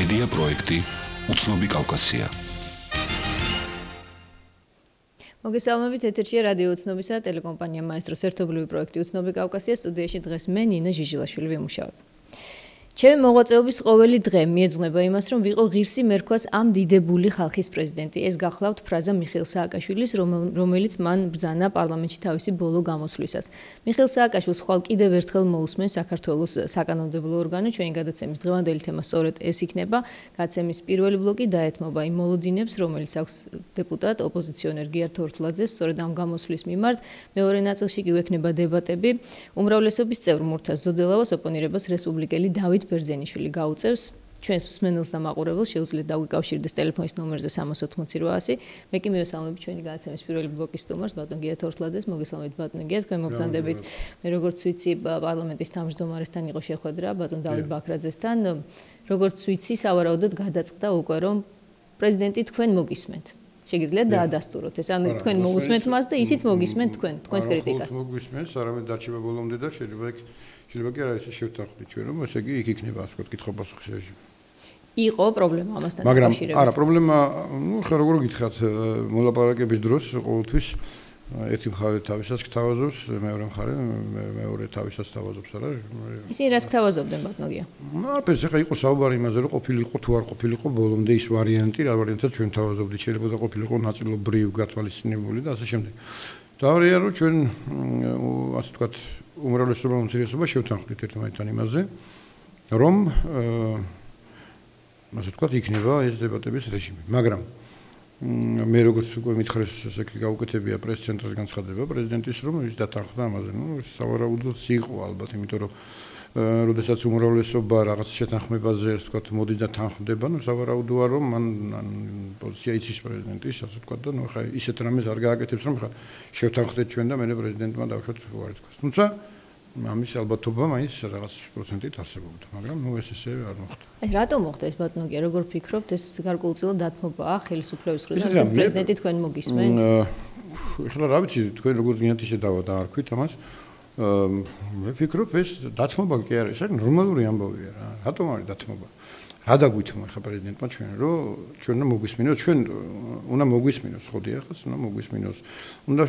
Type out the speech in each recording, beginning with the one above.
მედია პროექტი უცნობი კავკასია. მოგესალმებით, ეთერშია რადიო უცნობისა ტელეკომპანია მაესტროს ერთობლივი პროექტი უცნობი კავკასია. სტუდიაში დღეს მე ნინო ჟიჟილაშვილი ვიმუშავებ. ჩემი მოღვაწეობის ყოველი დღე მიეძღვნება იმას, რომ ვიყო ღირსი მერქვას ამ დიდებული ხალხის პრეზიდენტი. ეს გახლავთ ფრაზა მიხეილ სააკაშვილის, რომელიც მან ბრძანა პარლამენტში თავისი ბოლო გამოსვლისას. მიხეილ სააკაშვილს ხვალ კიდევ ერთხელ მოусმენ საქართველოს საკანონმდებლო ორგანო. ჩვენი გადაცემის დღევანდელი თემა სწორედ ეს იქნება. გადაცემის პირველი ბლოკი დაეთმობა იმ მოლოდინებს, რომელიც აქვს დეპუტატ ოპოზიციონერ გიათ თორთლაძეს. სწორედ ამ გამოსვლის მიმართ მეორე ნაწილში კი ვექნება დებატები. უმრავლესობის წევრ მურთაზ ზოდელავას ოპონირებას რესპუბლიკელი დავით ბერძენიშვილი გაუწევს. ჩვენს მსმენელს და მაყურებელს შეუძლიათ დაგვიკავშირდეს ტელეფონის ნომერზე 68800. მე კი მივესალმები ჩვენი გადაცემის პირველი ბლოკის სტუმარს ბატონ გიათ თორთლაძეს. მოგესალმებით ბატონ გიათ, თქვენ მოგზანდებით. მე როგორც ვიცი, პარლამენტის თავმჯდომარესთან იყო შეხვედრა ბატონ დავით ბაქრაძესთან. როგორც ვიცი, სავარაუდოდ გადაწყდა უკვე რომ პრეზიდენტი თქვენ მოგისმენთ. შეგიძლიათ დაადასტუროთ ეს, ანუ თქვენ მოусმენთ მას და ისიც მოგისმენთ თქვენს კრიტიკას. მოგისმენთ, არამედ დარჩება ბოლომდე და შეიძლება კი არა ისე შევთანხმდით ჩვენ რომ ესე იგი იქ იქნება ასე ვთქვათ კითხვა-პასუხის რეჟიმი. იყო პრობლემა ამასთან დაკავშირებით. მაგრამ არა, პრობლემა, ხა როგორ გითხრათ, მოლაპარაკების დროს ყოველთვის ერთი მხარე თავისას გთავაზობს, მეორე მხარე მეორე თავისას თავაზობს, არა? ისინი რას გთავაზობდნენ ბატონია? აფეს ხა იყო საუბარი იმაზე, რომ ყოფილიყო თუ არ ყოფილიყო ბოლომდე ის ვარიანტი, რა ვარიანტად ჩვენ თავაზობდით, შეიძლება ყოფილიყო ნაწილობრივ გათვალისწინებული და ასე შემდეგ. დავრია რომ ჩვენ ასე ვთქვათ უმრავლესობა უმცირესობა შევთანხმდით ერთმანეთთან იმაზე, რომ ასე ვთქვათ იქნება ეს დებატების რეჟიმი. მაგრამ მე როგორც უკვე მითხრეს, ესე იგი გაუკეთებია პრეს-ცენტრის განცხადება პრეზიდენტის, რომ ის დათანხმდა ამაზე. სავარაუდოდ იყო ალბათ, იმიტომ რომ როდესაც უმრავლესობა რაღაც შეთანხმებაზე ასე ვთქვათ მოდის და თანხმდება, სავარაუდოა რომ მან პოზიცია იცის პრეზიდენტის, ასე ვთქვათ და ხა ისეთ რამეს არ გააკეთებს, რომ ხა შევთანხმდეთ ჩვენ და მე პრეზიდენტმა დავუშვათ უარი თქვას. თუმცა ამის ალბათობა მაინც რაღაც პროცენტით არსებობდა, მაგრამ ეს ესე არ მოხდა. ეს რატომ მოხდა ეს ბატონია, როგორ ფიქრობთ, ეს გარკვეულწილად დათმობაა ხელისუფლების მხრიდან, პრეზიდენტი თქვენ მოგისმენთ? ეხლა რა ვიცი, თქვენ როგორც გინდათ ისე დავარქვით ამას. მე ვფიქრობ ეს დათმობა კი არის, ეს ნორმალური ამბავია რა. რატომ არის დათმობა? რა დაგვითმო ხა პრეზიდენტმა ჩვენ, რომ ჩვენ უნდა მოგვისმინოს, ჩვენ უნდა მოგვისმინოს, ხო დიახ, უნდა მოგვისმინოს. უნდა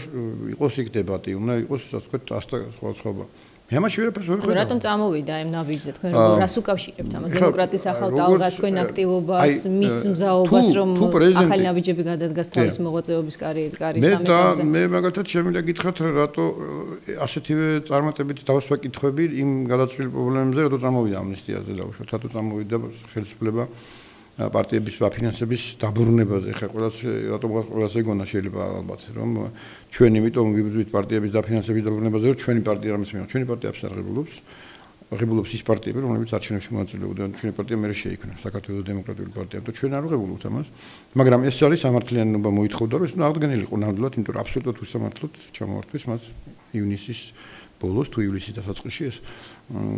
იყოს იქ დებატი, უნდა იყოს ასე ვთქვათ სხვა. მე ამაში ვერაფერს ვერ ხედავ. რატომ წამოვიდა ამ ნაბიჯზე თქვენ რას უკავშირებთ ამას? დემოკრატიის ახალ ტალღას, თქვენ აქტივობას, მის მზაობას, რომ ახალი ნაბიჯები გადადგას თავის მოღვაწეობის კარიერის სამეთაურზე? მე მაგალითად შემიძლია გითხრათ, რატო ასეთივე წარმატებით დავსვა კითხვები იმ გადაწყვეტილ პრობლემებზე, რატო წამოვიდა ამნისტიაზე დავუშვათ, რატო წამოვიდა ხელისუფლება პარტიების დაფინანსების დაბრუნებაზე. ხა ყველას ეგონა შეიძლება ალბათ, რომ ჩვენ იმიტომ ვიბრძვით პარტიების დაფინანსების დაბრუნებაზე, რომ ჩვენი პარტია რამეს მიიღო. ჩვენი პარტია აღებულობს ის პარტიები, რომლებიც არჩევნებში მონაწილეობდნენ. ჩვენი პარტია მერე შეიქმნა, საქართველოს დემოკრატიული პარტია. და ჩვენ არ აღებულობთ ამას. მაგრამ ეს არის სამართლიანობა მოითხოვდა, რომ ეს უნდა აღდგენილიყო ნამდვილად, იმიტომ რომ აბსოლუტურად უსამართლოდ ჩამოვართვის მას ივნისის ბოლოს თუ ივლისის დასაწყისში ეს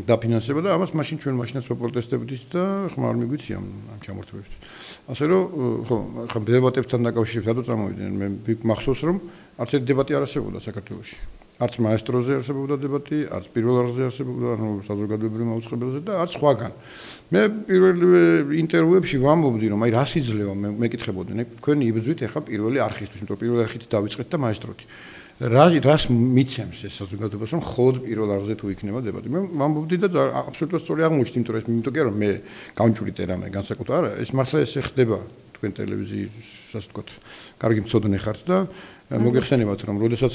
დაფინანსება და ამას მაშინ ჩვენ მაშინაც ვაპროტესტებდით და ხმა არ მიგვიცია ამ ჩამორთმევისთვის. ასე რომ ხო, ხა დებატებთან დაკავშირებით რატო წამოვიდნენ? მე მახსოვს რომ არც ერთი დებატი არ არსებობდა საქართველოში. არც მაესტროზე არსებობდა დებატი, არც პირველ რიგზე არსებობდა, ანუ საზოგადოებრივ მაუწყებელზე და არც სხვაგან. მე პირველ ინტერვიუებში ვამბობდი რომ აი რას იძლევა მეკითხებოდნენ. თქვენი იბრძვით ახლა პირველი არხისთვის, იმიტომ რომ პირველი არხით დავიწყეთ და მაესტროთი. რას მიცემს ეს საზოგადოებას რომ მხოლოდ პირველ არხზე თუ იქნება დებატი. მე ვამბობდი და აბსოლუტურად სწორი აღმოჩნდა, იმიტომ რომ მე გამჭვრიტე რამე განსაკუთრებით არა, ეს მართლა ესე ხდება თქვენ ტელევიზიის, ასე ვთქვათ, კარგი მცოდნე ხართ და მოგეხსენებათ რომ როდესაც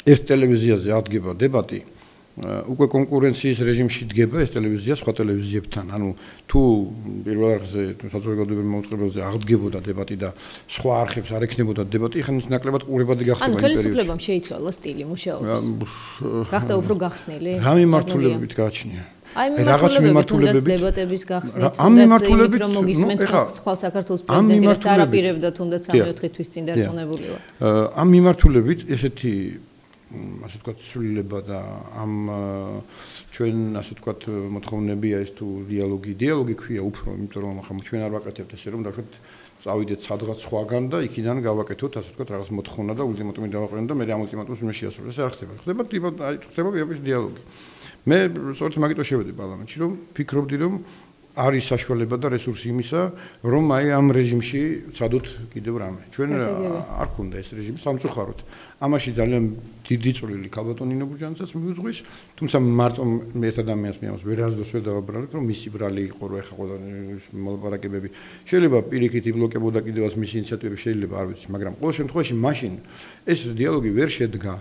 ერთ ტელევიზიაზე აღდგება დებატი, უკვე კონკურენციის რეჟიმში დგება ეს ტელევიზია სხვა ტელევიზიებთან. ანუ თუ პირველ არხზე, თუ საზოგადოებრივ მაუწყებელზე აღდგებოდა დებატი და სხვა არხებს არ ექნებოდა დებატი, ხან ნაკლებად ყურებადი გახდება იმ პერიოდში. ანუ ხელისუფლებამ შეიცვალა სტილი მუშაობის. გახდა უფრო გახსნილი. რა მიმართულებებით გააჩნია? აი რაღაც მიმართულებებით დებატების გახსნით, ამ მიმართულებით რომ მოგისმენთ სხვა საქართველოს პრეზიდენტი რა არაპირებდა თუნდაც 3-4 თვის წინ დარწმუნებული ვარ. ამ მიმართულებით ესეთი ასე ვთქვათ სულილება და ამ ჩვენ ასე ვთქვათ მოთხოვნებია ეს თუ დიალოგი ქვია უფრო, იმიტომ რომ ახლა ჩვენ არ ვაკეთებთ ესე რომ დავშვათ წავიდეთ სადღაც სხვაგან და იქიდან გავაკეთოთ ასე ვთქვათ რაღაც მოთხოვნა და ულტიმატუმი დავაყენოთ და მე ამ ულტიმატუმს მე შეასრულე. ეს არ ხდება. ხდება პირობის დიალოგი. მე სწორედ მაგიტო შევედი პარლამენტში რომ ფიქრობდი რომ არის საშუალება და რესურსი იმისა, რომ აი ამ რეჟიმში ვცადოთ კიდევ რამე. ჩვენ არ ქონდა ეს რეჟიმი სამწუხაროდ. ამაში ძალიან დიდი წვლილი ქალბატონ ნინო ბურჯანაძეც მიუძღვის, თუმცა მარტო ერთ ადამიანს მიამს ვერასდროს ვერ დავაბრალებ, რომ მისი ბრალი იყო, რომ ეხა ყველა მოლაპარაკებები შეიძლება პირიქით იბლოკებოდა კიდევაც მისი ინიციატივები შეიძლება არ ვიცი, მაგრამ ყოველ შემთხვევაში მაშინ ეს დიალოგი ვერ შედგა.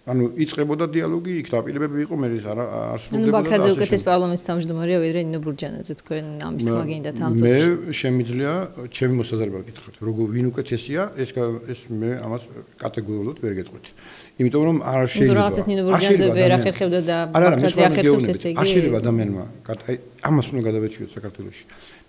ანუ იწყებოდა დიალოგი, იქ დაპირებები იყო, მე არ სრულდებოდა. ბაქრაძე უკეთეს პარლამენტის თავმჯდომარეა, ვიდრე ნინო ბურჯანაძე, თქვენ ამის თქმა გინდათ ამ წუთში. მე შემიძლია ჩემი მოსაზრება გითხრათ, როგორ ვინ უკეთესია, ეს მე ამას კატეგორიულად ვერ გეტყვით. იმიტომ რომ არ შეიძლება. რაღაცას ნინო ბურჯანაძე ვერ ახერხებდა და ბაქრაძე ახერხებს ესე იგი. არ შეიძლება ადამიანმა, აი ამას უნდა გადავეჩიოთ საქართველოში.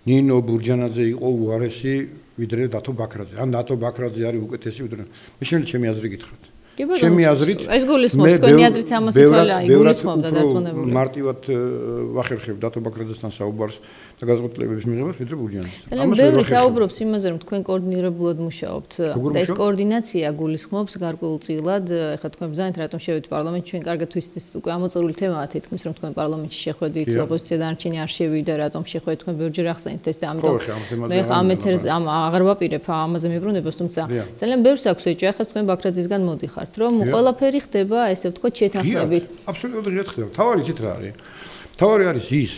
ნინო ბურჯანაძე იყო უარესი ვიდრე დათო ბაქრაძე. ან დათო ბაქრაძე არის უკეთესი ვიდრე მე შემიძლია ჩემი აზრი გითხრათ. ჩემი აზრით ეს გულისხმობს თქვენი აზრით ამას ითვალა იგულისხმობდა დარწმუნებული. მარტივად ვახერხებ დათო ბაქრაძესთან საუბარს და გადაწყვეტილებების მიღებას ვიდრე ბურჯანაძესთან. ამას ბევრი საუბრობს იმაზე რომ თქვენ კოორდინირებულად მუშაობთ და ეს კოორდინაცია გულისხმობს გარკვეულწილად ეხლა თქვენ ბრძანეთ რატომ შევიდეთ პარლამენტში ჩვენ კარგად თვისით ეს უკვე ამოწურული თემაა თითქმის რომ თქვენ პარლამენტში შეხვედით ოპოზიცია დანარჩენი არ შევიდა რატომ შეხვედით თქვენ ბევრჯერ ახსენეთ ეს და ამიტომ მე ხა ამ ეთერს აღარ ვაპირებ ამაზე მიბრუნებას თუმცა ძალიან ბევრს აქვს ეჭვი ახლა თქვენ ბაქრაძისგან მოდიხართ რომ ყველაფერი ხდება ესე ვთქვათ შეთანხმებით. აბსოლუტურად არ ხდება. თავარი იცით რა არის? თავარი არის ის,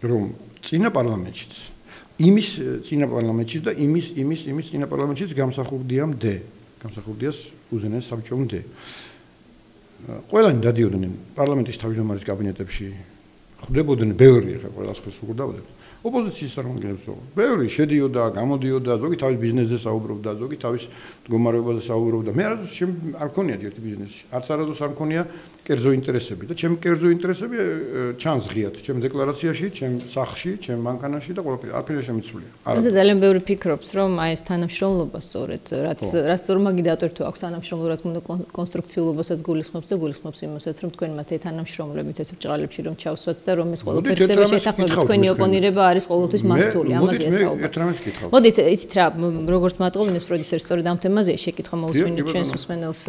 რომ წინა პარლამენტშიც, იმის წინა პარლამენტშიც და იმის წინა პარლამენტშიც გამსახურდია მდე. გამსახურდიას უზენაეს საბჭო მდე. ყველანი დადიოდნენ პარლამენტის თავმჯდომარის კაბინეტებში. ხვდებოდნენ ბევრი ხა ყველას ხელს უყურდავდნენ. ოპოზიციის წარმომადგენლებს ბევრი შედიოდა, გამოდიოდა, ზოგი თავის ბიზნესზე საუბრობდა, ზოგი თავის მდგომარეობაზე საუბრობდა. მე არ მქონია ერთი ბიზნესი. არც არასდროს არ მქონია კერძო ინტერესები და ჩემი კერძო ინტერესები ჩანს ღიად, ჩემ დეკლარაციაში, ჩემ სახლში, ჩემ მანქანაში და ყველაფერი. არაფერი შემიცვლია. არა ძალიან ბევრი ფიქრობს, რომ აი ეს თანამშრომლობა სწორედ, რაც სწორმაგი დატვირთვა აქვს თანამშრომლურად უნდა კონსტრუქციულობასაც გულისხმობს და გულისხმობს იმასაც, რომ თქვენ მათ თანამშრომლებით ეს ბჭყალებში რომ ჩავსვათ და რომ ეს ყველაფერი ხდება შეთანხმებით თქვენი ოპონირება არის ყოველთვის მართული, ამაზეა საუბარი. მოდით, იცით რა, როგორც მატყობინეს პროდიუსერი სწორედ ამ თემაზეა შეკითხვა მოусმინეთ ჩვენს მსმენელს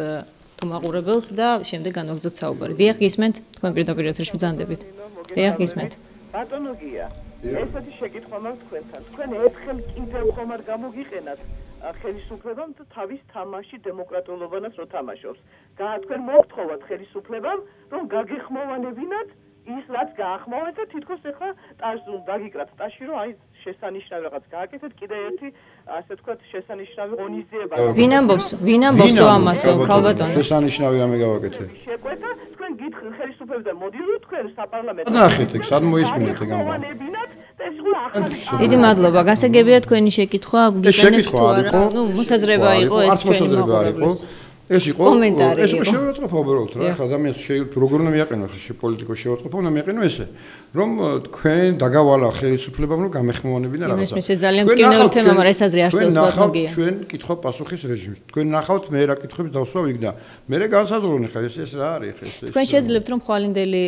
თუ მაყურებელს და შემდეგ განვაგრძოთ საუბარი. დიახ, გისმენთ, თქვენ პირდაპირ ეთერში ბრძანდებით. დიახ, გისმენთ. ბატონო გია, ესეთი შეკითხვა მაქვს თქვენთან. თქვენ ერთხელ კიდევ ხომ არ გამოგიყენათ ხელისუფლებამ თუ თავის თამაში დემოკრატიულობანას რო თამაშობს. თქვენ მოგთხოვათ ხელისუფლებამ, რომ გაგეხმოვანებინათ ის რაც გაახმოვეთ და თითქოს ახლა დაგიკრათ ტაში რომ აი შესანიშნავი რაღაც გააკეთეთ კიდე ერთი ასე ვთქვათ შესანიშნავი ღონისძიება ვინ ამბობს ამასო ქალბატონო შესანიშნავი რამე გავაკეთე შეკვეთა თქვენ გითხრით ხელისუფლებიდან მოდიოდეთ თქვენ საპარლამენტო ნახეთ ეგ სად მოისმინეთ ეგ ამბავი დიდი მადლობა გასაგებია თქვენი შეკითხვა გიგენებთ თუ არა ნუ მოსაზრება იყო ეს ჩვენი მოყოლების ეს იყო ეს შევაწყობ უბრალოდ რა ხა ადამიანს როგორ უნდა მიაყენო ხა პოლიტიკოს შევაწყობ უნდა მიაყენო ესე რომ თქვენ დაგავალა ხელისუფლებამ რომ გამეხმოვანებინა რაღაცა იმის ეს ძალიან მტკივნეული თემა მაგრამ ეს აზრი არსებობს ბატონგია ჩვენ კითხვა პასუხის რეჟიმს თქვენ ნახავთ მე რა კითხებს დავსვავ იქ და მე განსაზღვრო ხა ეს რა არის ხა ეს თქვენ შეძლებთ რომ ხვალინდელი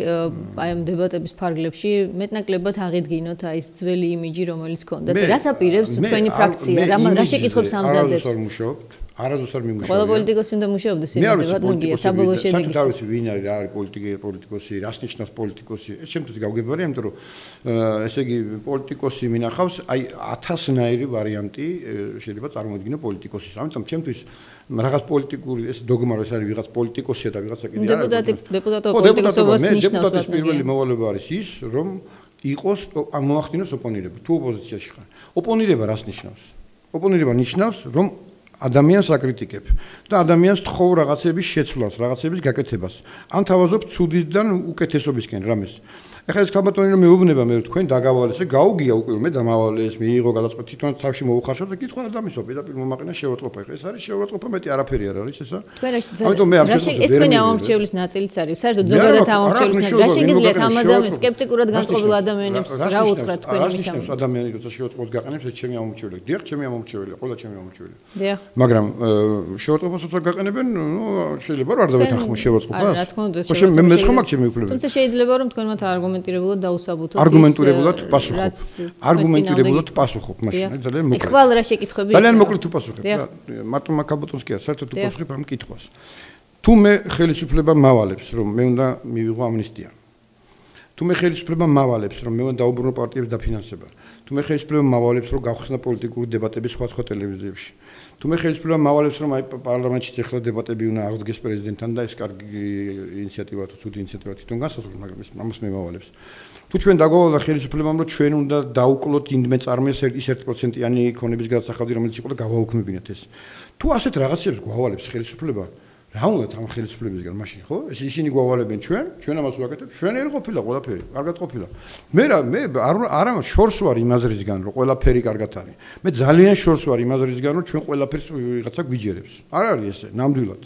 აი ამ დებატების ფარგლებში მეტნაკლებად აღიდგინოთ აი ეს ძველი იმიჯი რომელიც ქონდათ რას აპირებს თქვენი ფრაქცია რა შეკითხვებს ამზადებს არასდროს არ მიმუშავია. ყველა პოლიტიკოსი უნდა მუშაობდეს იმაზე, ბატონგია, საბოლოო შედეგის. თავისი ვინ არის, რა არის პოლიტიკოსი, რას ნიშნავს პოლიტიკოსი? ეს შემთხვევაში გავგებარი, იმიტომ რომ ესე იგი პოლიტიკოსი მინახავს, აი 1000-ნაირი ვარიანტი შეიძლება წარმოიდგინო პოლიტიკოსის. ამიტომ ჩემთვის რაღაც პოლიტიკური ეს დოგმა რომ ეს არის ვიღაც პოლიტიკოსია და ვიღაცა კიდე არის. დეპუტატო პოლიტიკოსობას ნიშნავს ბატონგია. პირველი მოვალეობა არის ის, რომ იყოს მოახდინოს ოპონირება, თუ ოპოზიციაში ხარ. ოპონირება რას ნიშნავს? ოპონირება ნიშნავს, რომ ადამიანს აკრიტიკებ და ადამიანს თხოვ რაღაცების შეცვლას, რაღაცების გაკეთებას. ან თავაზობ ცუდიდან უკეთესობისკენ რამეს. ეხლა ეს ქალბატონი რომ მეუბნება მე თქვენ დაგავალეს, გაუგია უკვე მე დამავალეს, მიიღო გადაწყვეტა თვითონ თავში მოუხარშოთ და კითხვა ადამიანის პირდაპირ მომაყენა შევაწყობა. ეხლა ეს არის შევაწყობა მეტი არაფერი არ არის ესა. ამიტომ მე ამ ეს თქვენი ამომრჩევლის ნაწილიც არის. საერთოდ ზოგადად ამომრჩევლის ნაწილი. რა შეგიძლიათ ამ ადამიანს სკეპტიკურად განწყობილ ადამიანებს რა უთხრათ თქვენი მისამართი? ადამიანი როცა შევაწყობას გაყენებს ეს ჩემი ამომრჩეველი. დიახ, ჩემი ამომრჩეველია, ყველა ჩემი ამომრჩეველი. დიახ. მაგრამ შევაწყობას როცა გაყენებენ, ნუ შეიძლება რომ არ დავეთანხმო შევაწყობას. რა თქმა უნდა, მე მეცხო მაქვს ჩემი უფლებები. თუმცა შეიძლება რომ თქვენ მათ არგუმენტირებულად დაუსაბუთოთ ის არგუმენტირებულად პასუხობ. არგუმენტირებულად პასუხობ მაშინ ძალიან მოკლედ. ხვალ რა შეკითხვები? ძალიან მოკლედ თუ პასუხებ. მარტო მაგაბოტონს კი არ საერთოდ თუ პასუხებ ამ კითხვას. თუ მე ხელისუფლება მავალებს რომ მე უნდა მივიღო ამნისტია. თუ მე ხელისუფლება მავალებს, რომ მე დაუბრუნო პარტიების დაფინანსება, თუ მე ხელისუფლება მავალებს, რომ გავხსნა პოლიტიკური დებატები სხვა ტელევიზიებში, თუ მე ხელისუფლება მავალებს, რომ აი პარლამენტში ახლა დებატები უნდა აღდგეს პრეზიდენტთან და ეს კარგი ინიციატივაა თუ ცუდი ინიციატივაა თვითონ განსაზღვროს, მაგრამ ამას მე მავალებს. თუ ჩვენ დაგვავალდა ხელისუფლებამ, რომ ჩვენ უნდა დაუკლოთ იმდმე წარმოეს ის 1%-იანი ქონების გადასახადი, რომელიც იყო და გავაუქმებინათ ეს. თუ ასეთ რაღაცებს გვავალებს ხელისუფლება, რა უნდა ამ ხელისუფლებისგან მაშინ, ხო? ისინი გვავალებენ ჩვენ ამას ვაკეთებთ, ჩვენ ვერ ყოფილა ყველაფერი, კარგად ყოფილა. მე არა შორს ვარ იმას რისგან, რომ ყველაფერი კარგად არის. მე ძალიან შორს ვარ იმას რისგან, რომ ჩვენ ყველაფერს ვიღაცა გვიჯერებს. არ არის ესე, ნამდვილად.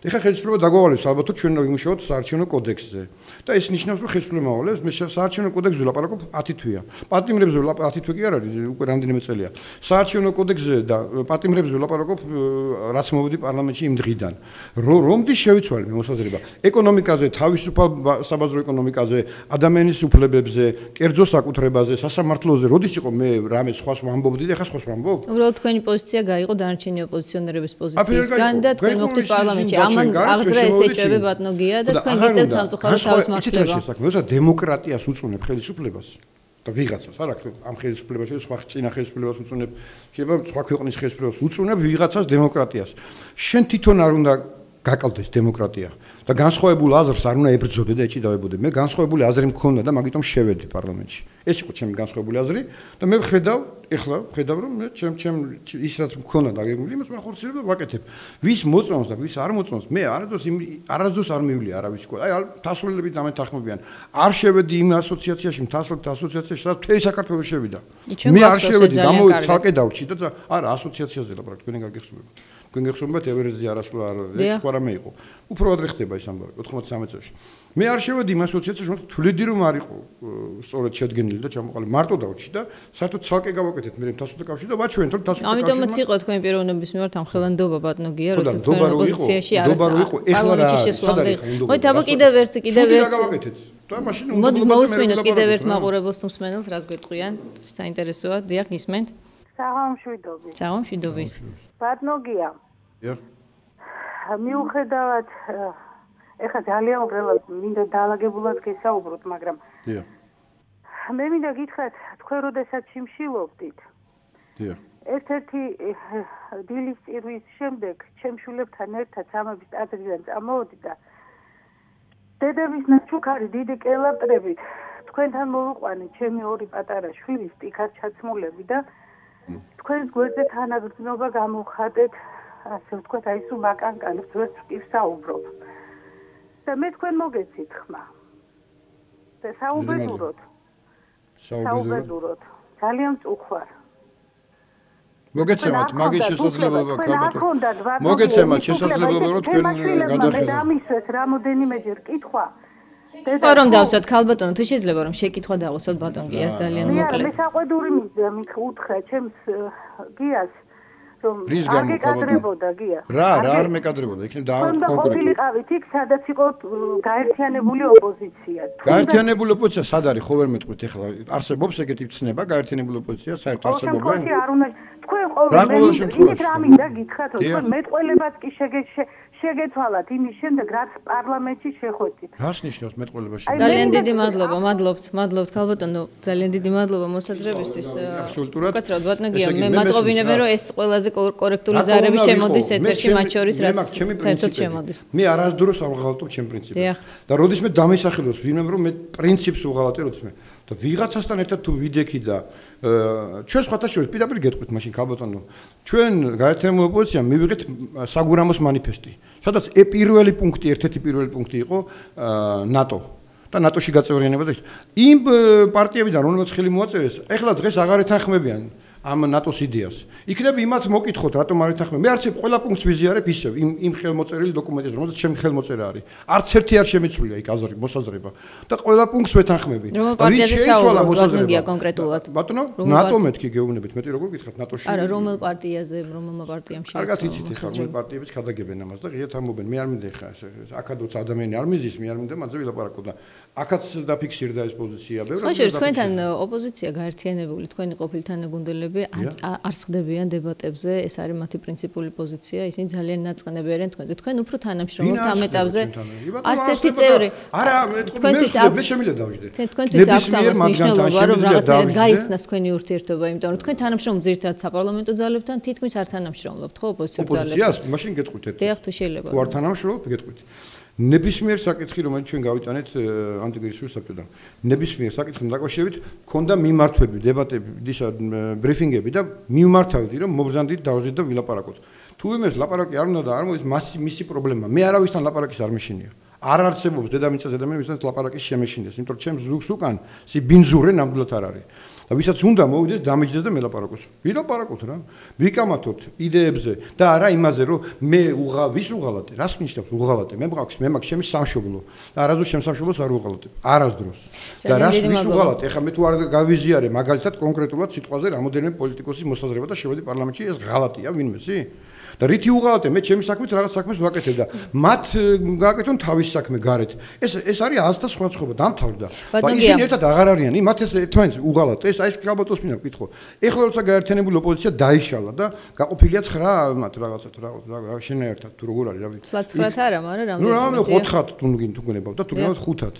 ეხლა ხელისუფლება დაგვავალებს ალბათ თუ ჩვენ ვიმუშაოთ საარჩევნო კოდექსზე. და ეს ნიშნავს, რომ ხელისუფლება ავალებს, მე საარჩევნო კოდექსზე ვლაპარაკობ 10 თვეა. პატიმრებზე 10 თვე კი არ არის, უკვე რამდენიმე წელია. საარჩევნო კოდექსზე და პატიმრებზე ვლაპარაკობ, რაც მოვიდი პარლამენტში იმ დღიდან. რომდის შევიცვალე მე მოსაზრება ეკონომიკაზე, თავისუფალ საბაზრო ეკონომიკაზე, ადამიანის უფლებებზე, კერძო საკუთრებაზე, სასამართლოზე, როდის იყო მე რამე სხვას ვამბობდი და ეხლა სხვას ვამბობ? უბრალოდ თქვენი პოზიცია გაიყო დანარჩენი ოპოზიციონერების პოზიციისგან და თქვენ მოხდით პარლამენტში. ამან აღძრა ეს ეჭვები ბატონო გია და თქვენ გიწევთ სამწუხაროდ თავისმართლება. როცა დემოკრატიას უწუნებ ხელისუფლებას და ვიღაცას, არა ამ ხელისუფლებაში სხვა წინა ხელისუფლებას უწუნებ, შეიძლება სხვა ქვეყნის ხელისუფლებას უწუნებ ვიღაცას დემოკრატიას. შენ თვითონ არ უნდა გაკალდეს დემოკრატია და განსხვავებულ აზრს არ უნდა ებრძოდე და ეჭიდავებოდე. მე განსხვავებული აზრი მქონდა და მაგიტომ შევედი პარლამენტში. ეს იყო ჩემი განსხვავებული აზრი და მე ხედავ რომ მე ჩემ ის რაც მქონდა დაგებული იმას ვახორციელებ და ვაკეთებ. ვის მოწონს და ვის არ მოწონს, მე არასდროს არ მივლია არავის ყო. აი თასვლელები დამეთანხმებიან. არ შევედი იმ ასოციაციაში, მთასვლელთა ასოციაციაში, სადაც მთელი საქართველოს შევიდა. მე არ შევედი, გამოვიდე ცალკე დავჭი და არა ასოციაციაზე ლაპარაკ, თქვენი კარგი ხსოვება. თქვენ გეხსოვებათ ევერესტზე არასვლა არ არის, სხვა რამე იყო. უფრო ადრე ხდება ეს ამბავი 93 წელს. მე არ შევედი იმ ასოციაციაში, რომ თვლიდი რომ არ იყო სწორედ შედგენილი და ჩამოყალიბებული. მარტო დავჭი და საერთოდ ცალკე გავაკეთეთ მე თასვთა კავშირი და ვაჩვენეთ რომ თასვთა კავშირი. ამიტომაც იყო თქვენი პიროვნების მიმართ ამ ხელანდობა ბატონო გია, როცა თქვენ ოპოზიციაში არის. პარლამენტში შესვლამდე. მოით აბა კიდევ ერთ და მაშინ უნდა მოვისმინოთ კიდევ ერთ მაყურებელს თუ მსმენელს რას გვეტყვიან, საინტერესოა, დიახ, გისმენთ. საღამშვიდობის. ბატონო გია. მიუხედავად ეხლა ძალიან უბრალოდ მინდა დაალაგებულად გესაუბროთ, მაგრამ მე მინდა გითხრათ, თქვენ როდესაც შიმშილობდით. ერთ-ერთი დილის წირვის შემდეგ ჩემშულებთან ერთად სამების ტაძრიდან წამოვედი და დედების ნაჩუქარი დიდი კელაპტრებით თქვენთან მოვიყვანე ჩემი ორი პატარა შვილი სტიქად ჩაცმულები და თქვენს გვერდზე თანაგრძნობა გამოვხატეთ, ასე ვთქვათ, აი სულ მაკანკანებს ვერც ვსაუბრობ. და მე თქვენ მოგეცით ხმა. და საუბედუროთ. ძალიან წუხვარ. მოგეცემათ მაგის შესაძლებლობა ქალბატონო. მოგეცემათ შესაძლებლობა რომ თქვენ გადახედოთ. მე დამისვეს რამოდენიმეჯერ კითხვა. რომ დავსვათ ქალბატონო, თუ შეიძლება რომ შეკითხვა დავუსვათ ბატონ გიას ძალიან მოკლედ. მე საყვედური უთხრა ჩემს გიას რომ არ მეკადრებოდა გია. რა არ მეკადრებოდა, იქნებ და კონკრეტულად. ვიყავით იქ, სადაც იყო გაერთიანებული ოპოზიცია. გაერთიანებული ოპოზიცია სად არის, ხო ვერ მეტყვით ეხლა. არსებობს ეგეთი ცნება, გაერთიანებული ოპოზიცია, საერთოდ არსებობენ. თქვენ ყოველდღე რა მინდა გითხრათ, თქვენ მეტყველებაც კი შეგეცვალათ იმის შემდეგ, რაც პარლამენტში შეხვედით. რას ნიშნავს მეტყველება? ძალიან დიდი მადლობა, მადლობთ ქალბატონო, ძალიან დიდი მადლობა მოსაზრებისთვის. აბსოლუტურად. უკაცრავად ბატონო გია, მე მატყობინებენ რომ ეს ყველაზე კორექტული ზარები შემოდის ეთერში მათ შორის, რაც საერთოდ შემოდის. მე არასდროს არ ვღალატობ ჩემ პრინციპებს. და როდის მე დამისახელოს ვინმე რომ მე პრინციპს ვღალატე როცა მე და ვიღაცასთან ერთად თუ ვიდექი და ჩვენ სხვათა შორის პირდაპირ გეტყვით მაშინ ქალბატონო, ჩვენ გაერთიანებული ოპოზიციამ მივიღეთ საგურამოს მანიფესტი, სადაც ერთ-ერთი პირველი პუნქტი იყო ნატო და ნატოში გაწევრიანება და იმ პარტიებიდან რომელსაც ხელი მოაწერეს, ეხლა დღეს აღარ ეთანხმებიან ამ ნატოს იდეას. იქნებ იმათ მოკითხოთ, რატომ არ ეთანხმება. მე არც ყველა პუნქტს ვიზიარებ ისევ იმ ხელმოწერილი დოკუმენტებზე, რომელზეც ჩემი ხელმოწერა არის. არც ერთი არ შემეცვლია იქ მოსაზრება და ყველა პუნქტს ვეთანხმები. რომელ პარტიაზე საუბრობთ ბატონო გია კონკრეტულად? ბატონო, ნატო მეთქი გეუბნებით, მეტი როგორ გითხრათ ნატოში? არა, რომელ პარტიაზე, რომელმა პარტიამ შეიცვალა? კარგად იცით ეს რომელ პარტიებიც გადაგებენ ამას და ღიად ამბობენ. მე არ მინდა ხა აქადოც ადამიანი არ მიზის, მე არ მინდა მასზე ვილაპარაკო და აქაც დაფიქსირდა ეს პოზიცია. სხვაშორის თქვენთან ოპოზიცია გაერთიანებული, თქვენი ყოფილი თანაგუნდელები არ ხდებიან დებატებზე, ეს არის მათი პრინციპული პოზიცია, ისინი ძალიან ნაწყნები არიან თქვენზე. თქვენ უფრო თანამშრომლობთ ამ ეტაპზე. არც ერთი წევრი. არა, მე შემიძლია დავიჯდე. თქვენთვის აქვს ამას მნიშვნელობა, რომ რაღაცნაირად გაიხსნას თქვენი ურთიერთობა, იმიტომ რომ თქვენ თანამშრომლობთ ზირთად საპარლამენტო ძალებთან, თითქმის არ თანამშრომლობთ, ხო, ოპოზიციურ ძალებთან. ოპოზიციას მაშინ გეტყვით ერთ. დიახ, თუ შეიძლება. თუ არ თანამშრომლობთ, გეტყვით. ნებისმიერ საკითხი, რომელიც ჩვენ გავიტანეთ ანტიკრიზისულ საბჭოდან. ნებისმიერ საკითხთან დაკავშირებით ქონდა მიმართვები, დებატები, ბრიფინგები და მიმართავდი, რომ მობრძანდით დავზით და ვილაპარაკოთ. თუ იმეს ლაპარაკი არ უნდა და არ მოდის მისი პრობლემა. მე არავისთან ლაპარაკის არ მეშინია. არ არცებობს დედამიწაზე და მე ვისაც ლაპარაკის შემეშინდეს, იმიტომ რომ ჩემს ზუგს უკან ბინზურე ნამდვილად არ არის. და ვისაც უნდა მოვიდეს, დამეჯდეს და მელაპარაკოს. ვილაპარაკოთ რა. ვიკამათოთ იდეებზე და არა იმაზე, რომ მე ვის უღალატე, რას ნიშნავს უღალატე? მე მაქვს ჩემი სამშობლო. და არასდროს ჩემს სამშობლოს არ უღალატებ. არასდროს. და რას ვის უღალატე? ეხლა მე თუ არ გავიზიარე მაგალითად კონკრეტულად სიტყვაზე რამოდენიმე პოლიტიკოსის მოსაზრება და შევედი პარლამენტში, ეს ღალატია ვინმესი? და რითი უღალატე? მე ჩემი საქმით რაღაც საქმეს ვაკეთებ და მათ გააკეთონ თავის საქმე გარეთ. ეს არის აზრთა სხვადასხვა დამთავრდა. და ისინი ერთად აღარ არიან, მათ ეს ერთმანეთს უღალატე. ეს კალბატოს მინდა ვკითხო. ეხლა როცა გაერთიანებული ოპოზიცია დაიშალა და გაყოფილია 9 მათ რაღაცად შენერთად თუ როგორ არის რა ვიცი. 9-ად არა, მაგრამ რამდენი? ნუ რამე 4-ად თუ გნებავ და თუ გნებავ 5-ად.